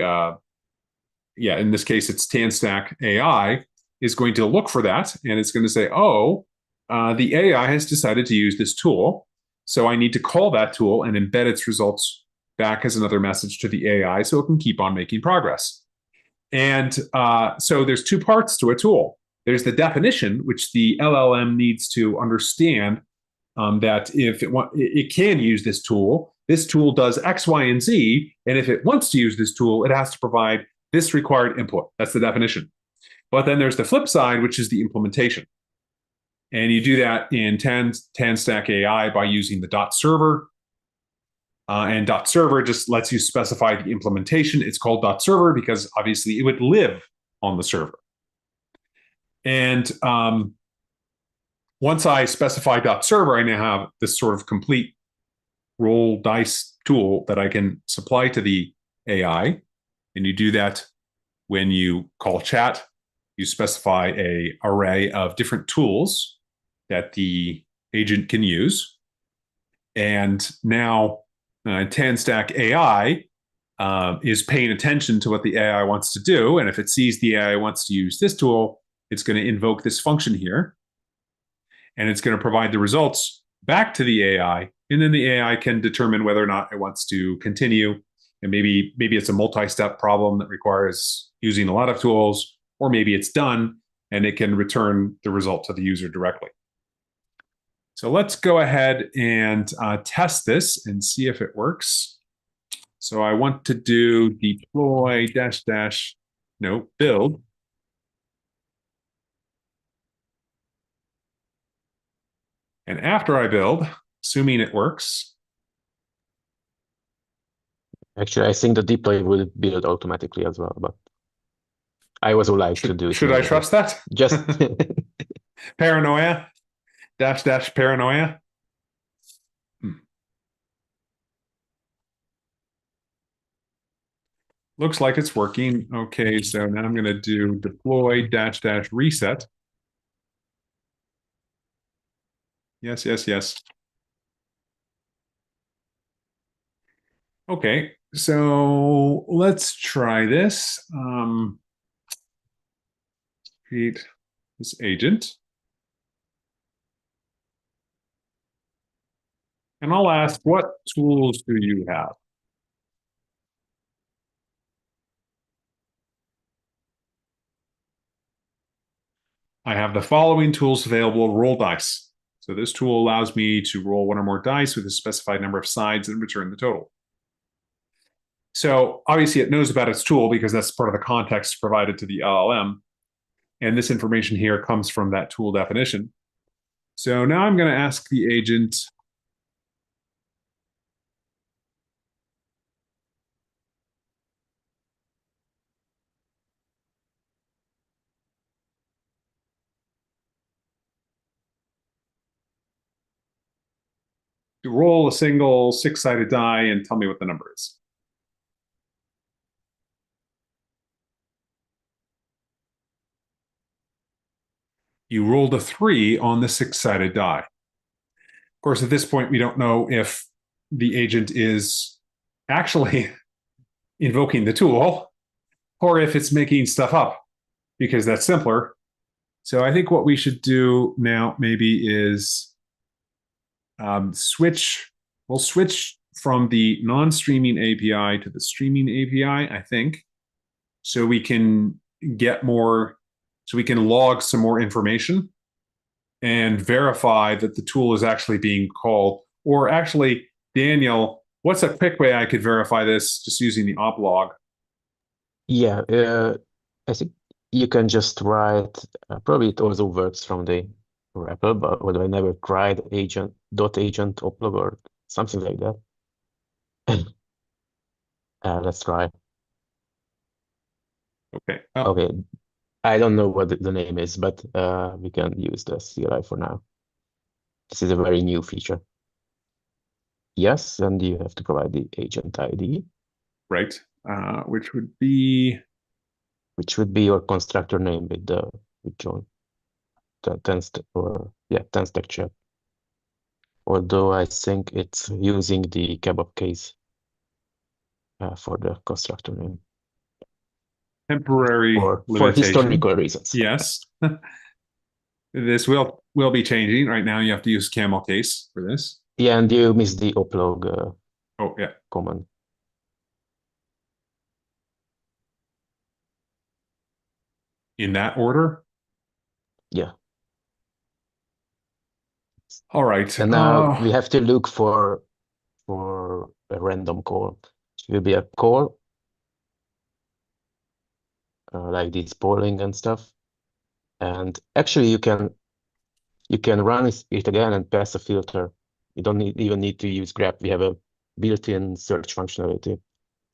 in this case, it's TanStack AI, is going to look for that. And it's going to say, oh, the AI has decided to use this tool. So I need to call that tool and embed its results back as another message to the AI so it can keep on making progress. And so there's two parts to a tool. There's the definition, which the LLM needs to understand that if it can use this tool does X, Y, and Z. And if it wants to use this tool, it has to provide this required input. That's the definition. But then there's the flip side, which is the implementation. And you do that in TanStack AI by using the .server. And .server just lets you specify the implementation. It's called .server because obviously it would live on the server. And once I specify .server, I now have this sort of complete roll dice tool that I can supply to the AI. And you do that when you call chat. You specify an array of different tools that the agent can use. And now TanStack AI is paying attention to what the AI wants to do. And if it sees the AI wants to use this tool, it's going to invoke this function here. And it's going to provide the results back to the AI. And then the AI can determine whether or not it wants to continue. And maybe it's a multi-step problem that requires using a lot of tools, or maybe it's done and it can return the result to the user directly. So let's go ahead and test this and see if it works. So I want to do deploy build. And after I build, assuming it works. Actually, I think the deploy will build automatically as well, but I was allowed to do it. Should I trust that? Just paranoia, paranoia. Looks like it's working. Okay, so now I'm going to do deploy reset. Yes, yes, yes. Okay, so let's try this. Create this agent. And I'll ask, what tools do you have? I have the following tools available: roll dice. So this tool allows me to roll one or more dice with a specified number of sides and return the total. So obviously it knows about its tool because that's part of the context provided to the LLM. And this information here comes from that tool definition. So now I'm going to ask the agent, to roll a single six-sided die and tell me what the number is. You rolled a 3 on the six-sided die. Of course, at this point, we don't know if the agent is actually invoking the tool or if it's making stuff up, because that's simpler. So I think what we should do now maybe is switch. We'll switch from the non-streaming API to the streaming API, I think, so we can get more, so we can log some more information and verify that the tool is actually being called. Or actually, Daniel, What's a quick way I could verify this just using the op log? Yeah, I think you can just write, probably it also works from the REPL, but although I never tried agent oplog or something like that. Let's try. Okay. Oh, Okay, I don't know what the name is, but we can use the CLI for now. This is a very new feature. Yes, and you have to provide the agent ID, right. Which would be which would be your constructor name with John. TanStack chat. Although I think it's using the kebab case for the constructor name temporary for limitation. historical reasons. Yes. This will be changing. Right now you have to use camel case for this. Yeah, and you missed the oplog Oh, yeah. command. In that order. Yeah. All right. And now we have to look for a random call. It will be a call like this polling and stuff. And actually you can run it again and pass a filter. You don't even need to use grep. We have a built-in search functionality.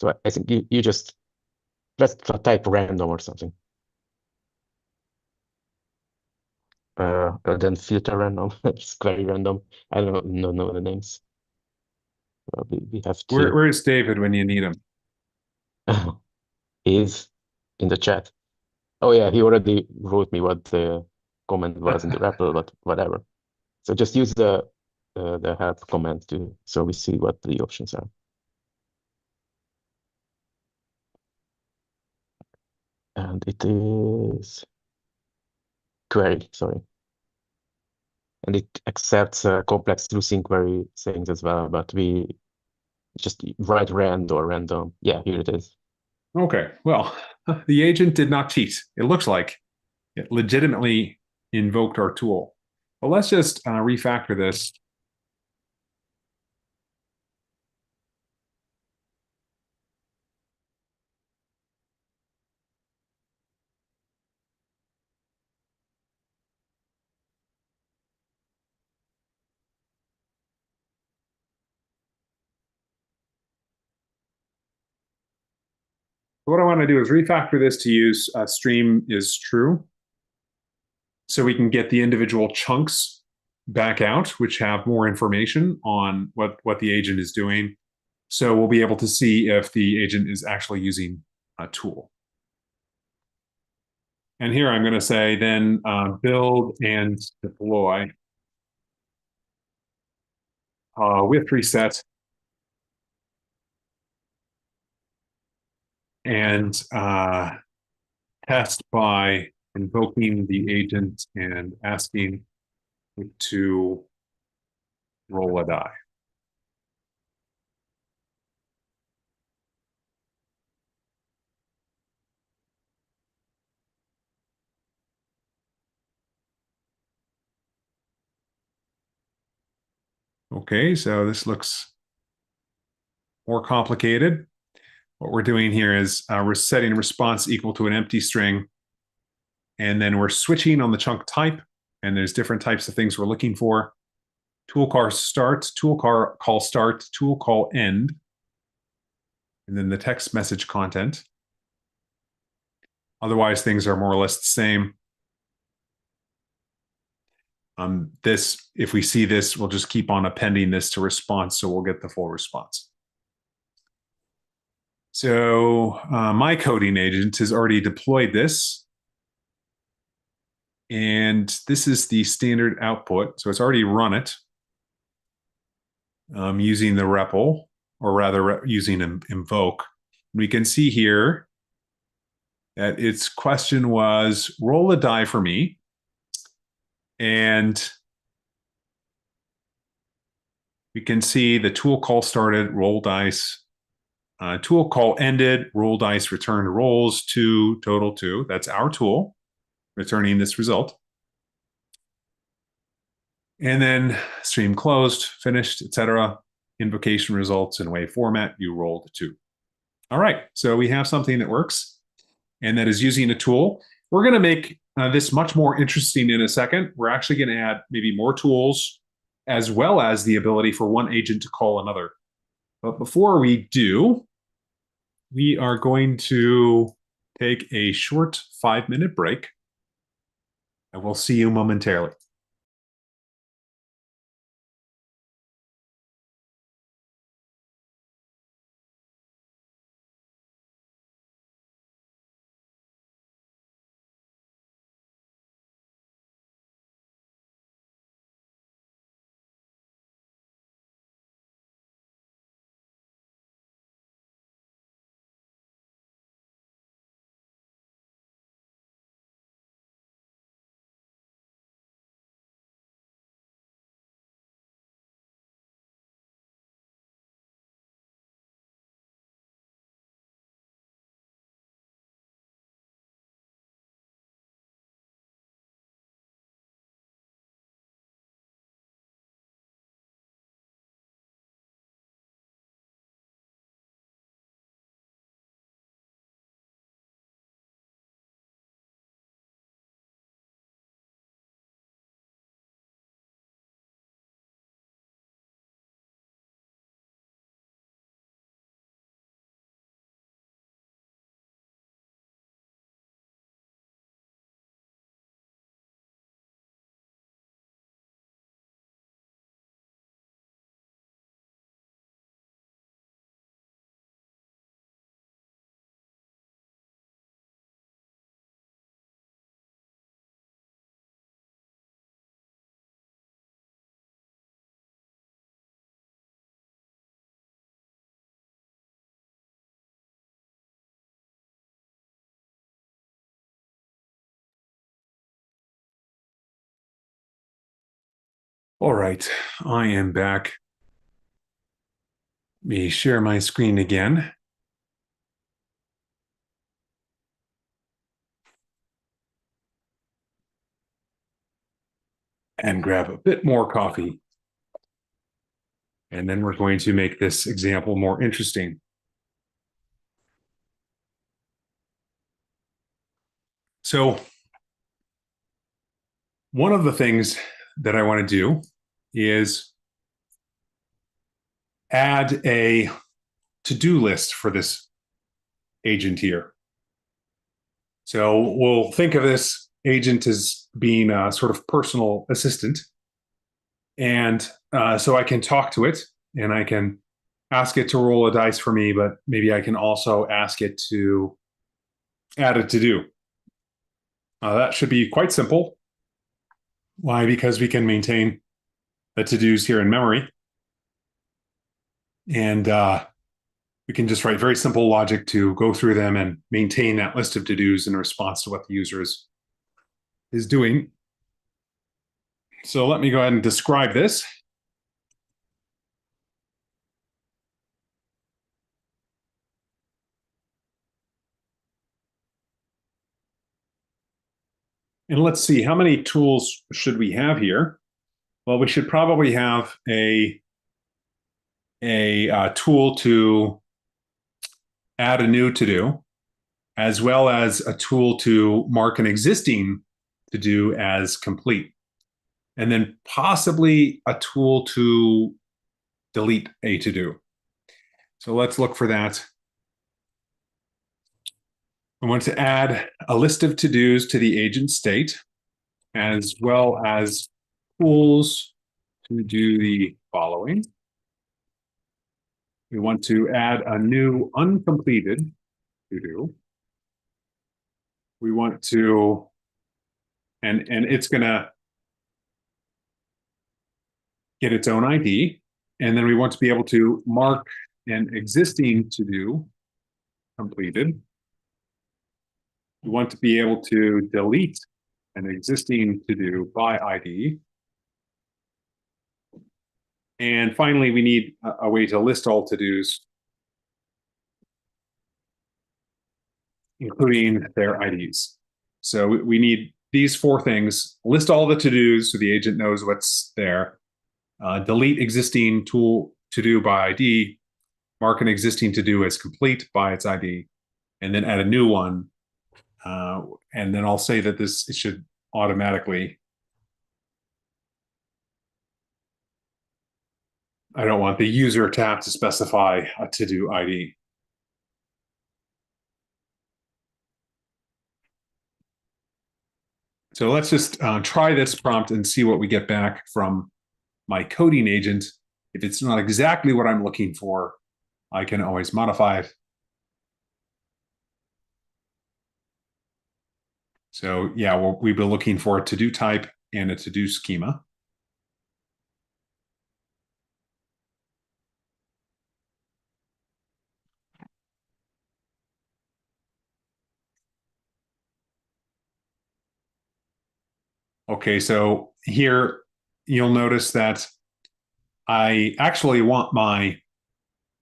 So I think you just let's type random or something. And then filter random. It's very random. I don't know the names. We have to. Where is David when you need him? Is in the chat. Oh yeah, he already wrote me what the comment was in the REPL, but whatever. So just use the help command so we see what the options are. And it is query, sorry. And it accepts complex through query things as well, but we just write rand or random. Yeah, here it is. Okay. Well, the agent did not cheat. It looks like it legitimately invoked our tool. But let's just refactor this. What I want to do is refactor this to use stream is true. So we can get the individual chunks back out, which have more information on what the agent is doing. So we'll be able to see if the agent is actually using a tool. And here I'm going to say then build and deploy with reset and test by invoking the agent and asking it to roll a die. Okay, so this looks more complicated. What we're doing here is we're setting response equal to an empty string, and then we're switching on the chunk type, and there's different types of things we're looking for. Tool call start, tool call start, tool call end, and then the text message content. Otherwise, things are more or less the same. If we see this, we'll just keep on appending this to response, so we'll get the full response. So my coding agent has already deployed this. And this is the standard output. So it's already run it using the REPL, or rather using invoke. We can see here that its question was, roll a die for me. And we can see the tool call started, roll dice. Tool call ended, roll dice returned rolls, 2, total 2. That's our tool returning this result. And then stream closed, finished, etc. invocation results in await format, you rolled 2. All right, so we have something that works, and that is using a tool. We're going to make this much more interesting in a second. We're actually going to add maybe more tools, as well as the ability for one agent to call another. But before we do, we are going to take a short 5-minute break, and we'll see you momentarily. All right, I am back. Let me share my screen again. And grab a bit more coffee. And then we're going to make this example more interesting. So one of the things that I want to do is add a to-do list for this agent here. So we'll think of this agent as being a sort of personal assistant. And so I can talk to it and I can ask it to roll a dice for me, but maybe I can also ask it to add a to-do. That should be quite simple. Why? Because we can maintain the to-dos here in memory. And we can just write very simple logic to go through them and maintain that list of to-dos in response to what the user is doing. So let me go ahead and describe this. And let's see, how many tools should we have here? Well, we should probably have a tool to add a new to-do, as well as a tool to mark an existing to-do as complete. And then possibly a tool to delete a to-do. So let's look for that. I want to add a list of to-dos to the agent state, as well as tools to do the following. We want to add a new uncompleted to-do. We want to, and it's going to get its own ID. And then we want to be able to mark an existing to-do completed. We want to be able to delete an existing to-do by ID. And finally, we need a way to list all to-dos, including their IDs. So we need these 4 things: list all the to-dos so the agent knows what's there, delete existing to-do by ID, mark an existing to-do as complete by its ID, and then add a new one. And then I'll say that it should automatically. I don't want the user tab to specify a to-do ID. So let's just try this prompt and see what we get back from my coding agent. If it's not exactly what I'm looking for, I can always modify it. So yeah, we've been looking for a to-do type and a to-do schema. Okay, so here you'll notice that I actually want my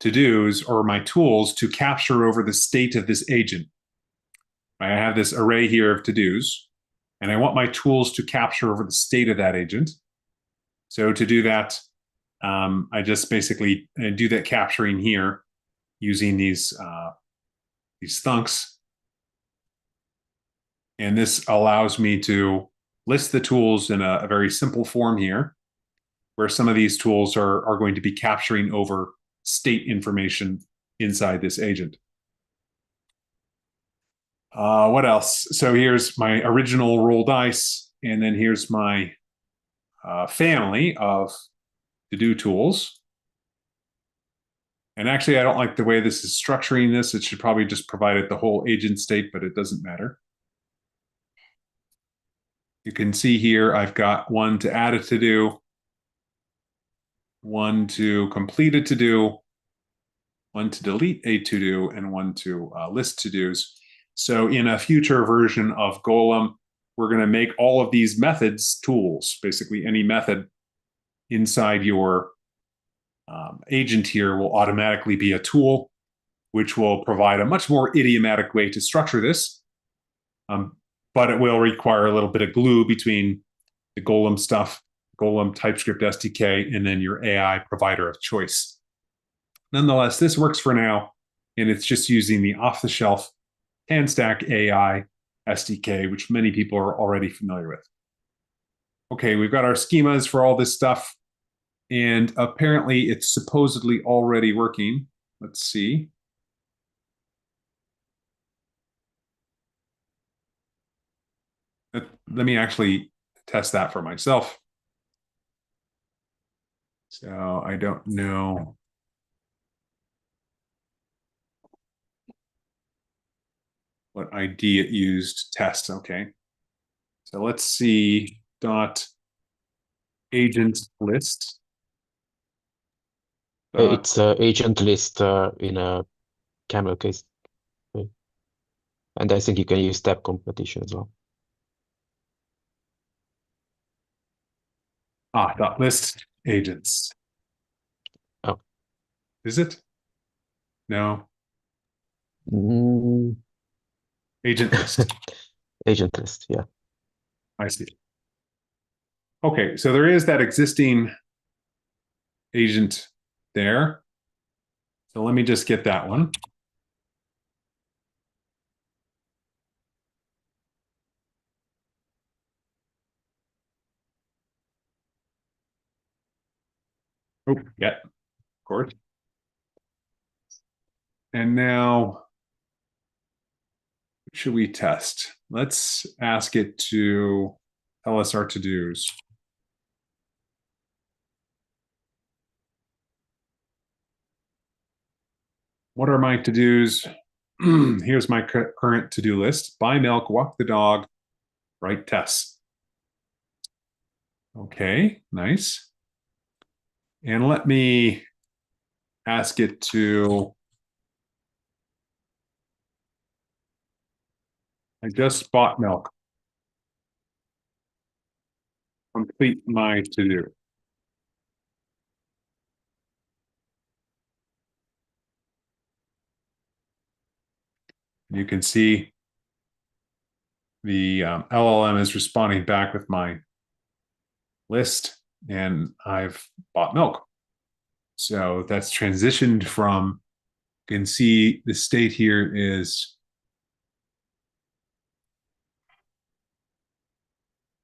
to-dos or my tools to capture over the state of this agent. I have this array here of to-dos, and I want my tools to capture over the state of that agent. So to do that, I just basically do that capturing here using these thunks. And this allows me to list the tools in a very simple form here, where some of these tools are going to be capturing over state information inside this agent. What else? So here's my original roll dice, and then here's my family of to-do tools. And actually, I don't like the way this is structuring this. It should probably just provide it the whole agent state, but it doesn't matter. You can see here, I've got one to add a to-do, one to complete a to-do, one to delete a to-do, and one to list to-dos. So in a future version of Golem, we're going to make all of these methods tools. Basically, any method inside your agent here will automatically be a tool, which will provide a much more idiomatic way to structure this. But it will require a little bit of glue between the Golem stuff, Golem TypeScript SDK, and then your AI provider of choice. Nonetheless, this works for now, and it's just using the off-the-shelf TanStack AI SDK, which many people are already familiar with. Okay, we've got our schemas for all this stuff, and apparently it's supposedly already working. Let's see. Let me actually test that for myself. So I don't know. What ID it used to test. Okay. So let's see dot agent list. It's agent list in a camel case. Okay. And I think you can use step competition as well. Dot list agents. Oh. Is it? No. Mm. Agent list. Agent list, yeah. I see. Okay, so there is that existing agent there. So let me just get that one. Oh, yeah, of course. And now, what should we test? Let's ask it to tell us our to-dos. What are my to-dos? Here's my current to-do list. Buy milk, walk the dog, write tests. Okay, nice. And let me ask it to, I just bought milk. Complete my to-do. You can see the LLM is responding back with my list, and I've bought milk. So that's transitioned from, you can see the state here is,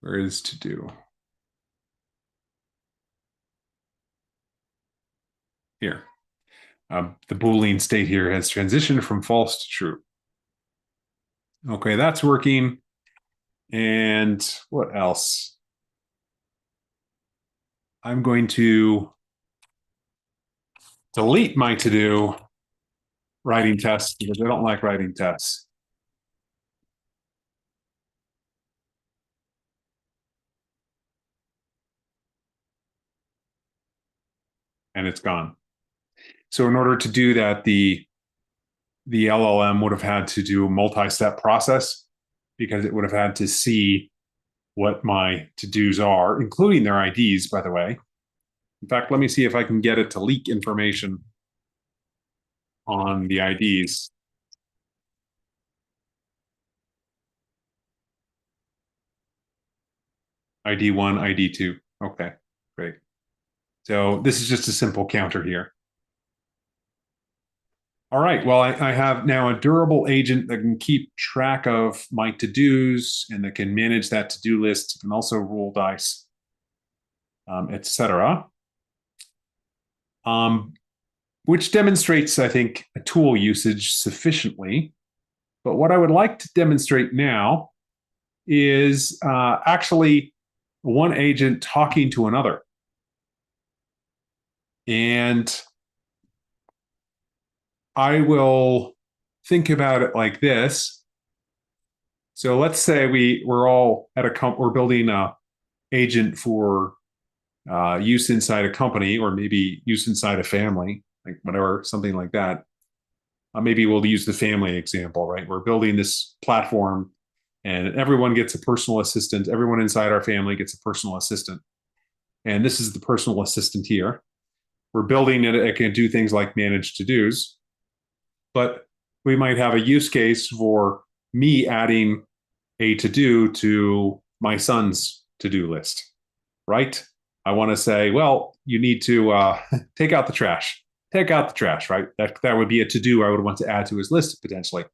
where is to do? Here. The Boolean state here has transitioned from false to true. Okay, that's working. And what else? I'm going to delete my to-do writing tests because I don't like writing tests. And it's gone. So in order to do that, the LLM would have had to do a multi-step process because it would have had to see what my to-dos are, including their IDs, by the way. In fact, let me see if I can get it to leak information on the IDs. ID 1, ID 2. Okay, great. So this is just a simple counter here. All right, well, I have now a durable agent that can keep track of my to-dos and that can manage that to-do list. It can also roll dice, etc. Which demonstrates, I think, a tool usage sufficiently. But what I would like to demonstrate now is actually one agent talking to another. And I will think about it like this. So let's say we're all at we're building a agent for use inside a company, or maybe use inside a family, like whatever, something like that. Maybe we'll use the family example, right? We're building this platform and everyone gets a personal assistant. Everyone inside our family gets a personal assistant. And this is the personal assistant here. We're building it. It can do things like manage to-dos. But we might have a use case for me adding a to-do to my son's to-do list, right? I want to say, well, you need to take out the trash. Take out the trash, right? That would be a to-do I would want to add to his list potentially.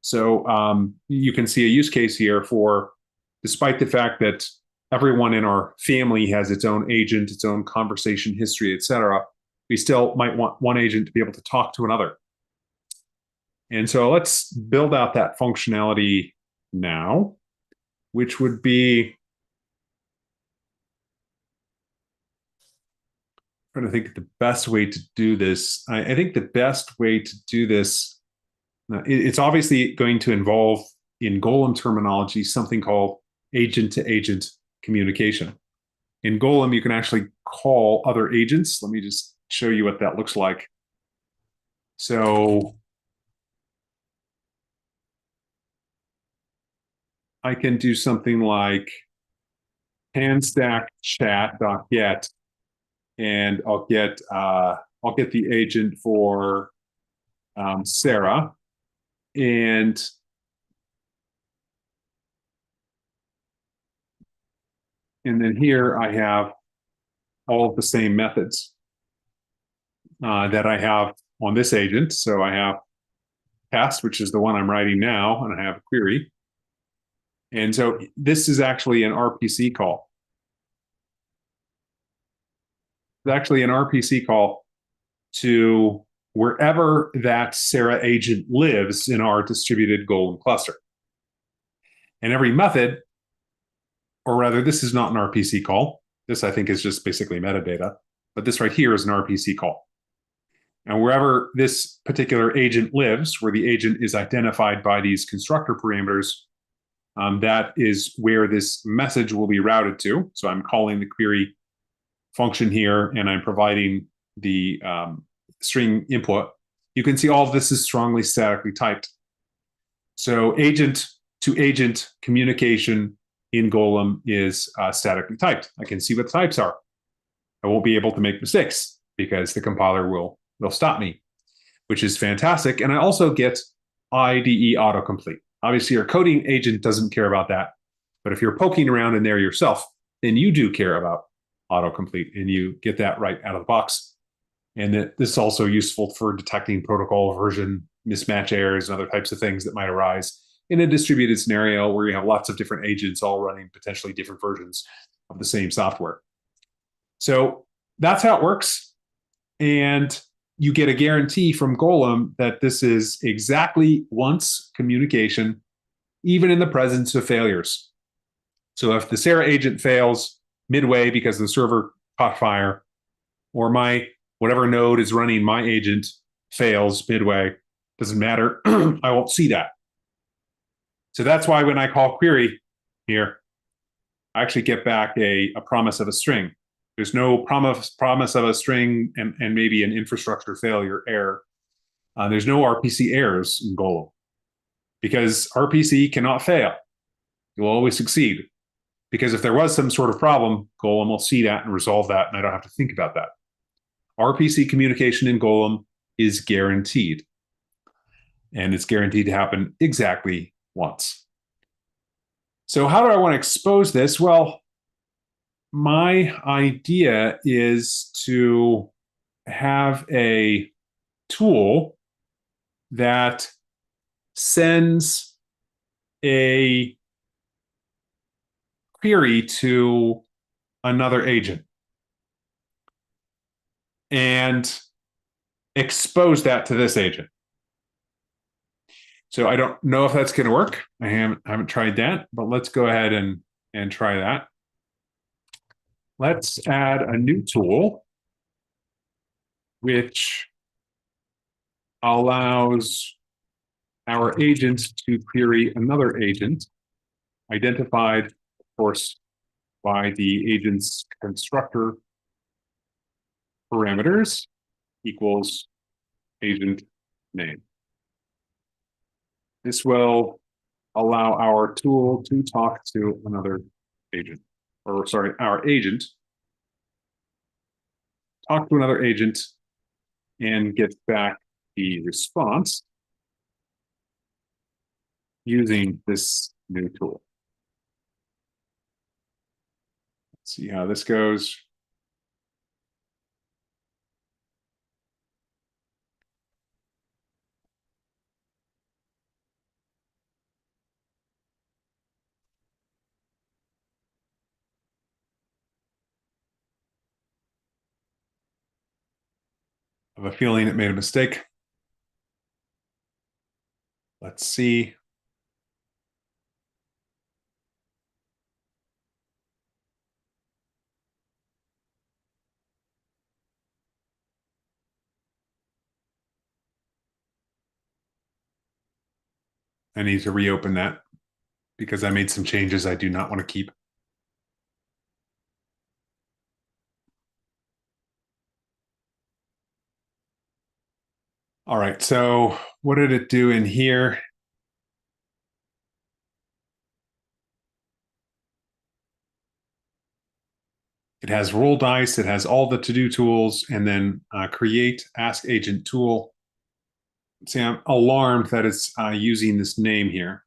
So you can see a use case here for, despite the fact that everyone in our family has its own agent, its own conversation history, etc., we still might want one agent to be able to talk to another. And so let's build out that functionality now, which would be, I'm trying to think the best way to do this. I think the best way to do this, it's obviously going to involve, in Golem terminology, something called agent-to-agent communication. In Golem, you can actually call other agents. Let me just show you what that looks like. So I can do something like TanStack chat.get, and I'll get the agent for Sarah, and then here I have all of the same methods that I have on this agent. So I have test, which is the one I'm writing now, and I have a query. And so this is actually an RPC call. It's actually an RPC call to wherever that Sarah agent lives in our distributed Golem cluster. And every method, or rather, this is not an RPC call. This, I think, is just basically metadata. But this right here is an RPC call. And wherever this particular agent lives, where the agent is identified by these constructor parameters, that is where this message will be routed to. So I'm calling the query function here, and I'm providing the string input. You can see all of this is strongly statically typed. So agent to agent communication in Golem is statically typed. I can see what the types are. I won't be able to make mistakes because the compiler will stop me, which is fantastic. And I also get IDE autocomplete. Obviously, your coding agent doesn't care about that. But if you're poking around in there yourself, then you do care about autocomplete, and you get that right out of the box. And this is also useful for detecting protocol version mismatch errors and other types of things that might arise in a distributed scenario where you have lots of different agents all running potentially different versions of the same software. So that's how it works. And you get a guarantee from Golem that this is exactly once communication, even in the presence of failures. So if the Sarah agent fails midway because the server caught fire, or my whatever node is running my agent fails midway, doesn't matter. I won't see that. So that's why when I call query here, I actually get back a promise of a string. There's no promise of a string and maybe an infrastructure failure error. There's no RPC errors in Golem because RPC cannot fail. It will always succeed. Because if there was some sort of problem, Golem will see that and resolve that, and I don't have to think about that. RPC communication in Golem is guaranteed. And it's guaranteed to happen exactly once. So how do I want to expose this? Well, my idea is to have a tool that sends a query to another agent and expose that to this agent. So I don't know if that's going to work. I haven't tried that, but let's go ahead and try that. Let's add a new tool which allows our agent to query another agent, identified, of course, by the agent's constructor parameters equals agent name. This will allow our tool to talk to another agent, or sorry, our agent talk to another agent and get back the response using this new tool. Let's see how this goes. I have a feeling it made a mistake. Let's see. I need to reopen that because I made some changes I do not want to keep. All right, so what did it do in here? It has roll dice, it has all the to-do tools, and then create ask agent tool. See, I'm alarmed that it's using this name here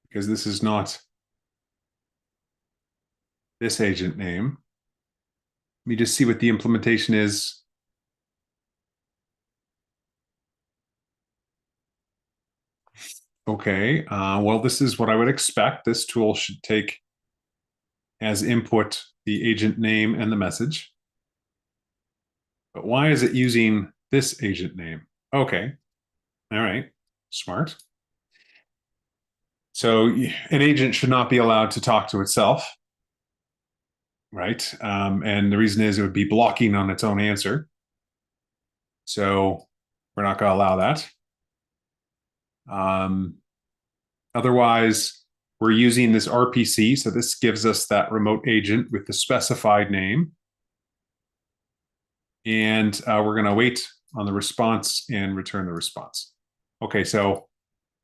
because this is not this agent name. Let me just see what the implementation is. Okay, well, this is what I would expect. This tool should take as input the agent name and the message. But why is it using this agent name? Okay, all right, smart. So an agent should not be allowed to talk to itself, right? And the reason is it would be blocking on its own answer. So we're not going to allow that. Otherwise, we're using this RPC. So this gives us that remote agent with the specified name. And we're going to wait on the response and return the response. Okay, so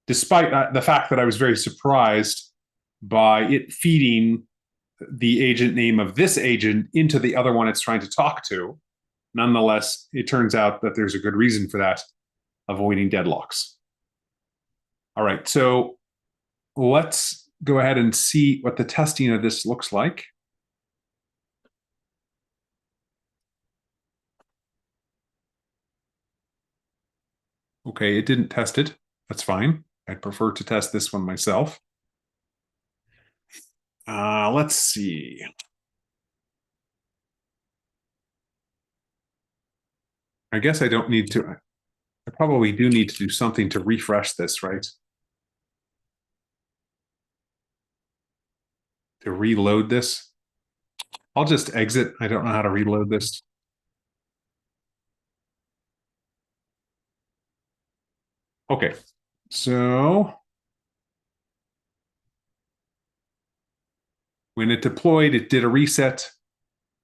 despite the fact that I was very surprised by it feeding the agent name of this agent into the other one it's trying to talk to, nonetheless, it turns out that there's a good reason for that, avoiding deadlocks. All right, so let's go ahead and see what the testing of this looks like. Okay, it didn't test it. That's fine. I'd prefer to test this one myself. Let's see. I guess I don't need to. I probably do need to do something to refresh this, right? To reload this. I'll just exit. I don't know how to reload this. Okay, so when it deployed, it did a reset,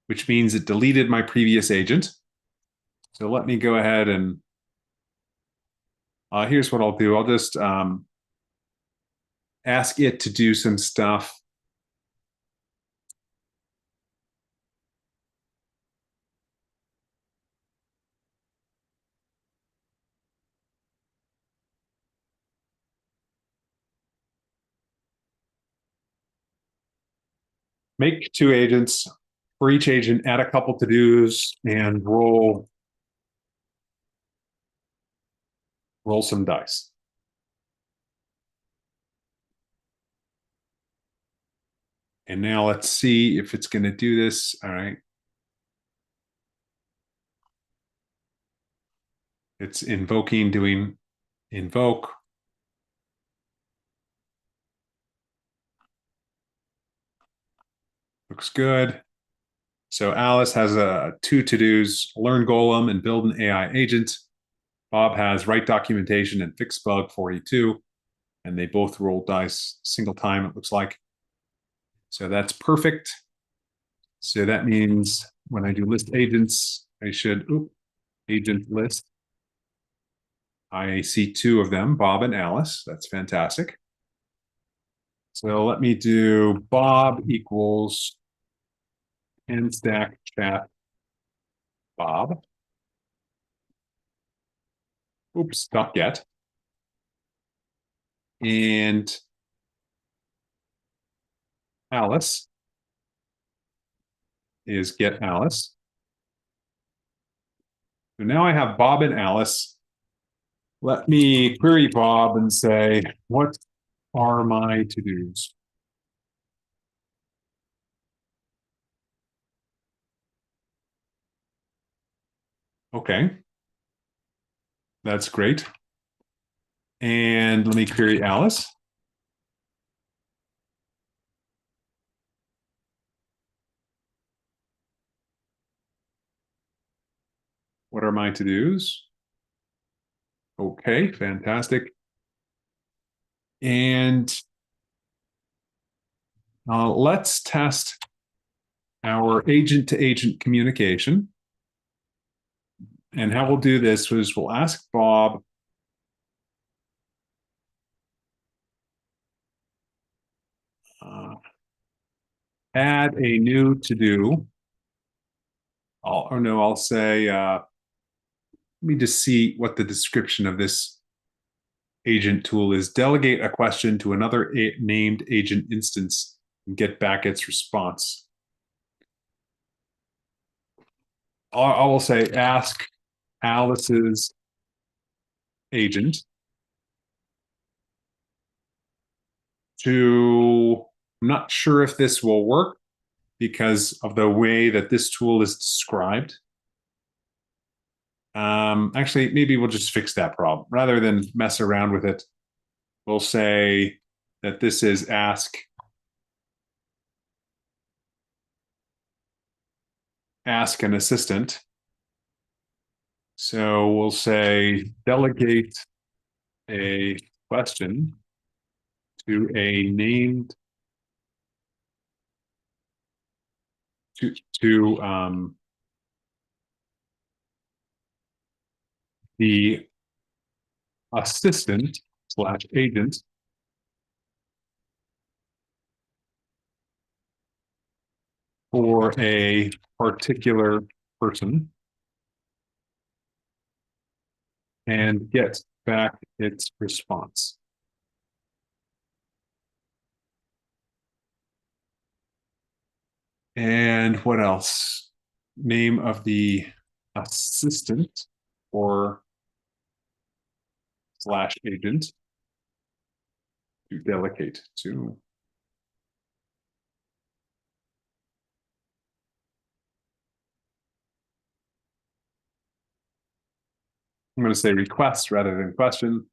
which means it deleted my previous agent. So let me go ahead and here's what I'll do. I'll just ask it to do some stuff. Make two agents. For each agent, add a couple to-dos and roll some dice. And now let's see if it's going to do this. All right. It's invoking, doing invoke. Looks good. So Alice has two to-dos, learn Golem and build an AI agent. Bob has write documentation and fix bug 42. And they both roll dice single time, it looks like. So that's perfect. So that means when I do list agents, I should, agent list. I see two of them, Bob and Alice. That's fantastic. So let me do Bob equals TanStack chat Bob. Oops, not yet. And Alice is get Alice. So now I have Bob and Alice. Let me query Bob and say, what are my to-dos? Okay, that's great. And let me query Alice. What are my to-dos? Okay, fantastic. And let's test our agent-to-agent communication. And how we'll do this is we'll ask Bob add a new to-do. I'll say, let me just see what the description of this agent tool is. Delegate a question to another named agent instance and get back its response. I will say ask Alice's agent to, I'm not sure if this will work because of the way that this tool is described. Actually, maybe we'll just fix that problem. Rather than mess around with it, we'll say that this is ask an assistant. So we'll say delegate a question to a named to the assistant slash agent for a particular person and get back its response. And what else? Name of the assistant or /agent to delegate to. I'm going to say request rather than question.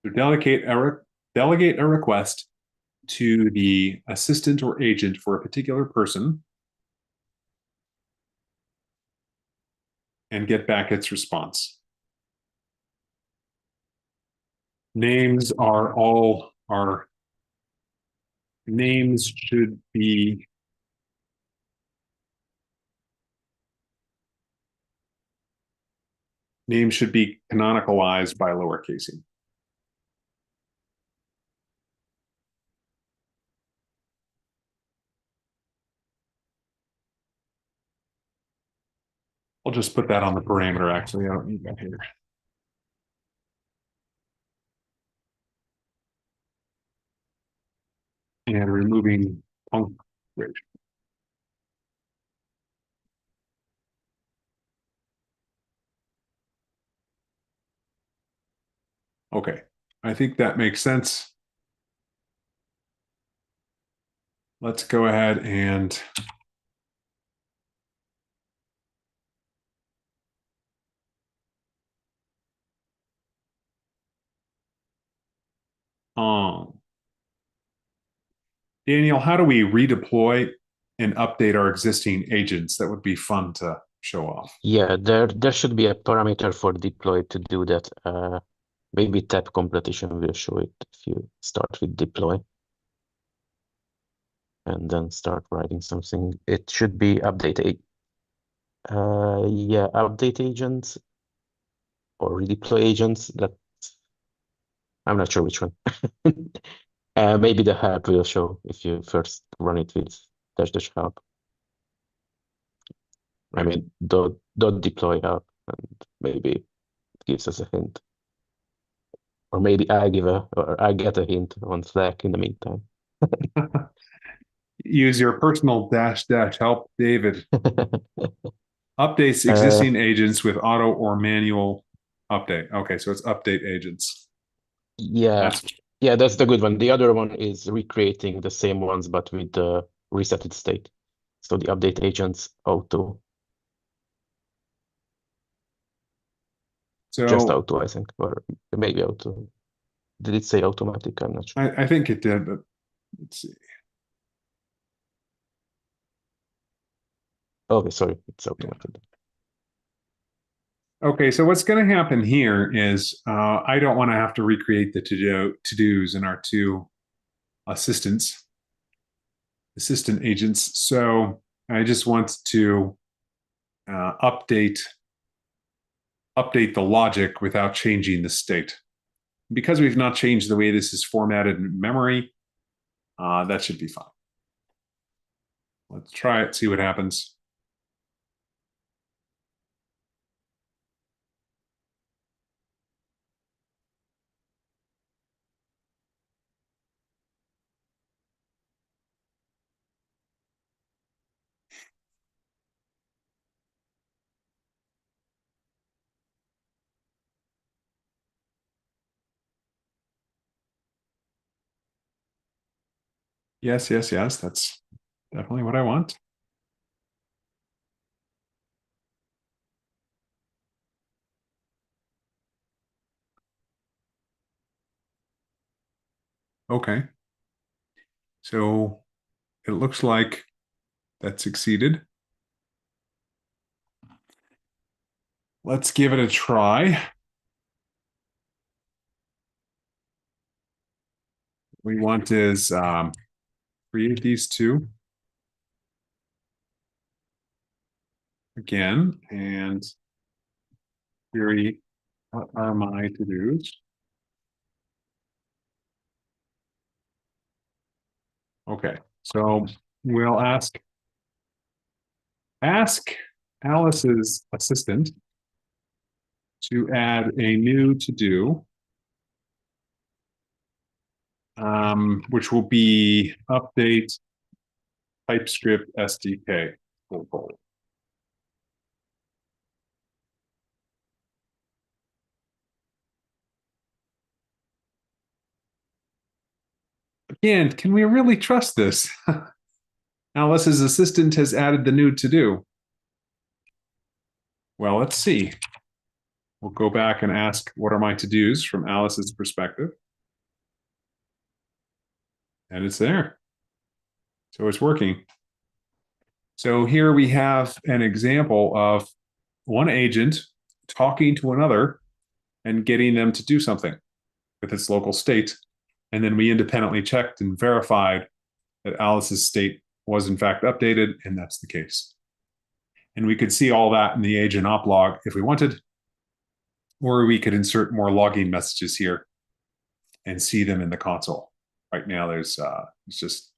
To delegate a request to the assistant or agent for a particular person and get back its response. Names are all our names should be canonicalized by lowercasing. I'll just put that on the parameter, actually. I don't need that here. And removing punctuation. Okay, I think that makes sense. Let's go ahead and Daniel, how do we redeploy and update our existing agents? That would be fun to show off. Yeah, there should be a parameter for deploy to do that. Maybe tab completion will show it if you start with deploy and then start writing something. It should be update update agents or redeploy agents. That I'm not sure which one. Maybe the help will show if you first run it with --help. Right. I mean, dot deploy help, and maybe it gives us a hint. Or maybe I get a hint on Slack in the meantime. Use your personal --help, David. Updates existing agents with auto or manual update. Okay, so it's update agents. Yeah, that's the good one. The other one is recreating the same ones, but with the resetted state. So the update agents auto. Just auto, I think, or maybe auto. Did it say automatic? I'm not sure. I think it did, but let's see. Okay, sorry, it's automatic. Okay, so what's going to happen here is I don't want to have to recreate the to-dos in our two assistant agents. So I just want to update the logic without changing the state. Because we've not changed the way this is formatted in memory, that should be fine. Let's try it, see what happens. Yes, yes, yes. That's definitely what I want. Okay. So it looks like that succeeded. Let's give it a try. What we want is create these two again and query what are my to-dos. Okay, so we'll ask Alice's assistant to add a new to-do which will be update TypeScript SDK. Again, can we really trust this? Alice's assistant has added the new to-do. Well, let's see. We'll go back and ask, what are my to-dos from Alice's perspective? And it's there. So it's working. So here we have an example of one agent talking to another and getting them to do something with its local state. And then we independently checked and verified that Alice's state was in fact updated, and that's the case. And we could see all that in the agent op log if we wanted, or we could insert more logging messages here and see them in the console. Right now, there's it's just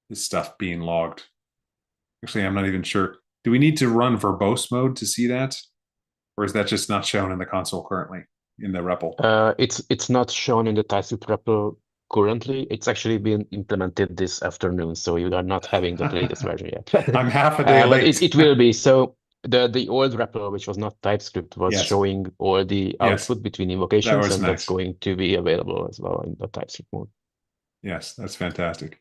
this stuff being logged. Actually, I'm not even sure. Do we need to run verbose mode to see that? Or is that just not shown in the console currently in the REPL? It's not shown in the TypeScript REPL currently. It's actually been implemented this afternoon, so you are not having the latest version yet. I'm half a day But late. it will be. So the old REPL, which was not TypeScript, was Yes. showing all the Yes. output between invocations, was and nice. that's going to be available as well in the TypeScript mode. Yes, that's fantastic.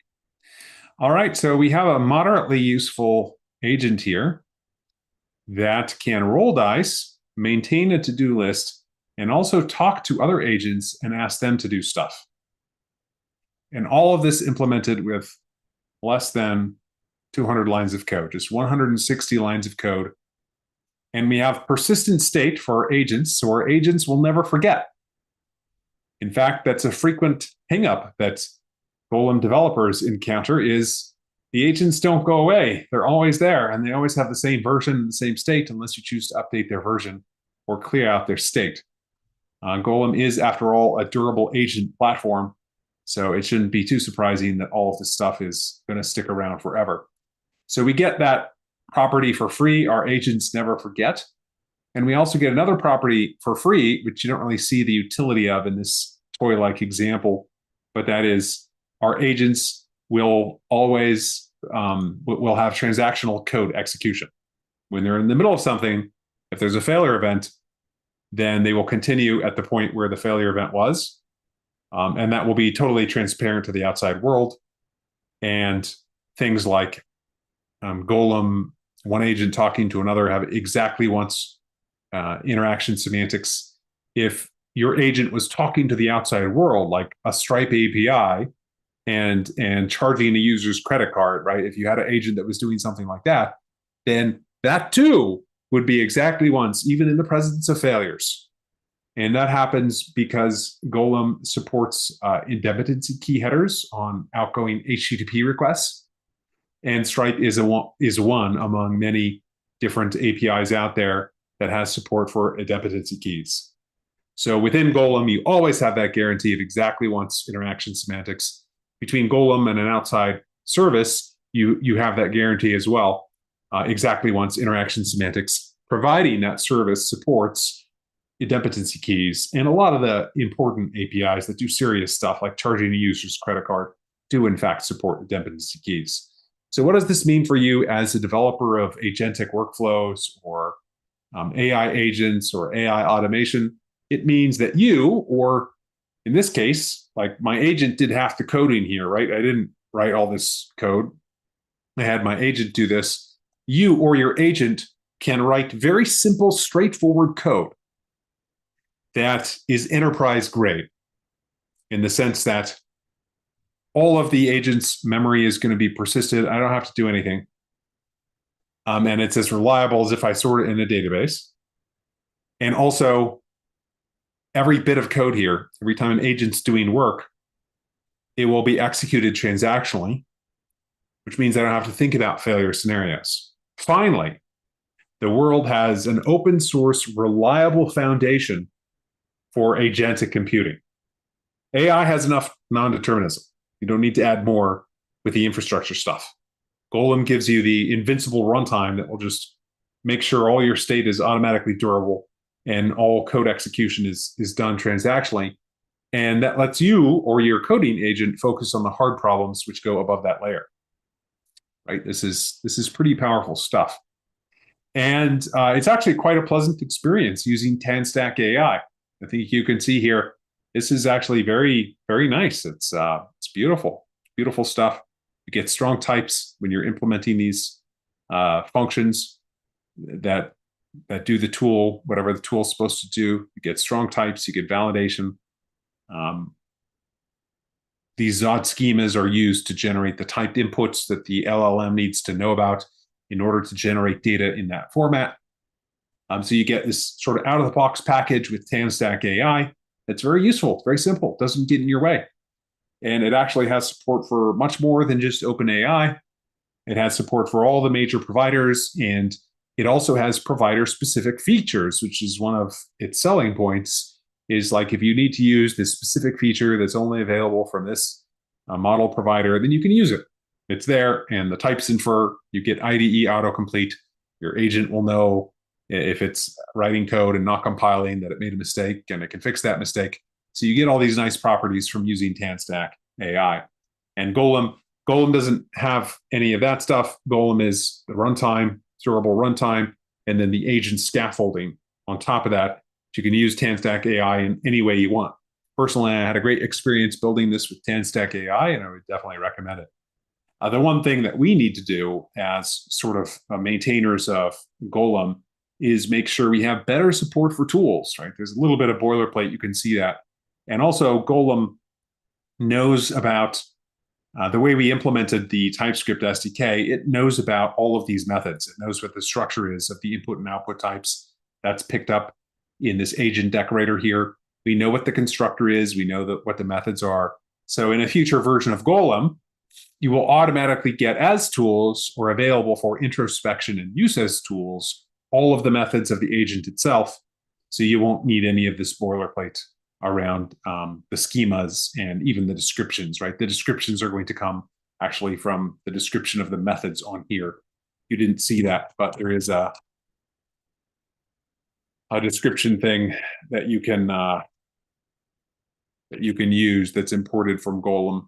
All right, so we have a moderately useful agent here that can roll dice, maintain a to-do list, and also talk to other agents and ask them to do stuff. And all of this implemented with less than 200 lines of code, just 160 lines of code. And we have persistent state for our agents, so our agents will never forget. In fact, that's a frequent hangup that Golem developers encounter is the agents don't go away. They're always there, and they always have the same version and the same state unless you choose to update their version or clear out their state. Golem is, after all, a durable agent platform, so it shouldn't be too surprising that all of this stuff is going to stick around forever. So we get that property for free, our agents never forget. And we also get another property for free, which you don't really see the utility of in this toy-like example, but that is our agents will always will have transactional code execution. When they're in the middle of something, if there's a failure event, then they will continue at the point where the failure event was. And that will be totally transparent to the outside world. And things like Golem, one agent talking to another, have exactly once interaction semantics. If your agent was talking to the outside world, like a Stripe API, and charging a user's credit card, right? If you had an agent that was doing something like that, then that too would be exactly once, even in the presence of failures. And that happens because Golem supports independency key headers on outgoing HTTP requests. And Stripe is one among many different APIs out there that has support for idempotency keys. So within Golem, you always have that guarantee of exactly once interaction semantics. Between Golem and an outside service, you have that guarantee as well, exactly once interaction semantics, providing that service supports idempotency keys. And a lot of the important APIs that do serious stuff, like charging a user's credit card, do in fact support idempotency keys. So what does this mean for you as a developer of agentic workflows or AI agents or AI automation? It means that you, or in this case, like my agent did half the coding here, right? I didn't write all this code. I had my agent do this. You or your agent can write very simple, straightforward code that is enterprise grade in the sense that all of the agent's memory is going to be persisted. I don't have to do anything. And it's as reliable as if I sort it in a database. And also, every bit of code here, every time an agent's doing work, it will be executed transactionally, which means I don't have to think about failure scenarios. Finally, the world has an open source, reliable foundation for agentic computing. AI has enough non-determinism. You don't need to add more with the infrastructure stuff. Golem gives you the invincible runtime that will just make sure all your state is automatically durable and all code execution is done transactionally. And that lets you or your coding agent focus on the hard problems which go above that layer. Right? This is pretty powerful stuff. And it's actually quite a pleasant experience using TanStack AI. I think you can see here, this is actually very, very nice. It's beautiful, beautiful stuff. You get strong types when you're implementing these functions that do the tool, whatever the tool is supposed to do. You get strong types, you get validation. These Zod schemas are used to generate the typed inputs that the LLM needs to know about in order to generate data in that format. So you get this sort of out-of-the-box package with TanStack AI that's very useful, very simple, doesn't get in your way. And it actually has support for much more than just OpenAI. It has support for all the major providers, and it also has provider-specific features, which is one of its selling points, is like if you need to use this specific feature that's only available from this model provider, then you can use it. It's there, and the types infer, you get IDE autocomplete. Your agent will know if it's writing code and not compiling that it made a mistake, and it can fix that mistake. So you get all these nice properties from using TanStack AI. And Golem doesn't have any of that stuff. Golem is the runtime, durable runtime, and then the agent scaffolding on top of that. You can use TanStack AI in any way you want. Personally, I had a great experience building this with TanStack AI, and I would definitely recommend it. The one thing that we need to do as sort of maintainers of Golem is make sure we have better support for tools, right? There's a little bit of boilerplate, you can see that. And also Golem knows about the way we implemented the TypeScript SDK. It knows about all of these methods. It knows what the structure is of the input and output types. That's picked up in this agent decorator here. We know what the constructor is. We know what the methods are. So in a future version of Golem, you will automatically get as tools or available for introspection and use as tools all of the methods of the agent itself. So you won't need any of this boilerplate around the schemas and even the descriptions, right? The descriptions are going to come actually from the description of the methods on here. You didn't see that, but there is a description thing that you can use that's imported from Golem.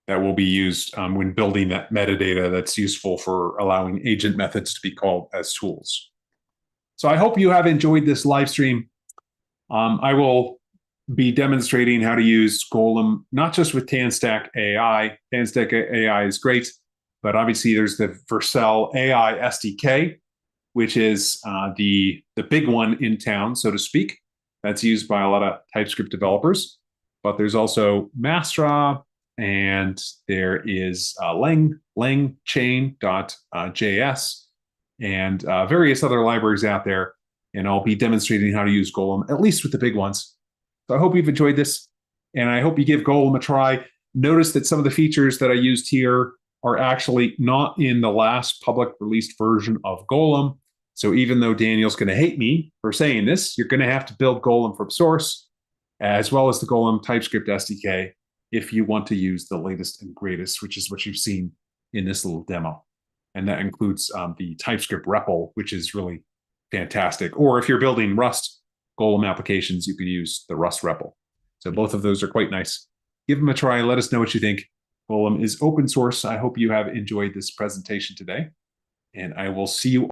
That will be used when building that metadata that's useful for allowing agent methods to be called as tools. So I hope you have enjoyed this live stream. I will be demonstrating how to use Golem, not just with TanStack AI. TanStack AI is great, but obviously there's the Vercel AI SDK, which is the big one in town, so to speak. That's used by a lot of TypeScript developers. But there's also Mastra, and there is langchain.js and various other libraries out there. And I'll be demonstrating how to use Golem, at least with the big ones. So I hope you've enjoyed this, and I hope you give Golem a try. Notice that some of the features that I used here are actually not in the last public released version of Golem. So even though Daniel's going to hate me for saying this, you're going to have to build Golem from source, as well as the Golem TypeScript SDK, if you want to use the latest and greatest, which is what you've seen in this little demo. And that includes the TypeScript REPL, which is really fantastic. Or if you're building Rust Golem applications, you can use the Rust REPL. So both of those are quite nice. Give them a try. Let us know what you think. Golem is open source. I hope you have enjoyed this presentation today, and I will see you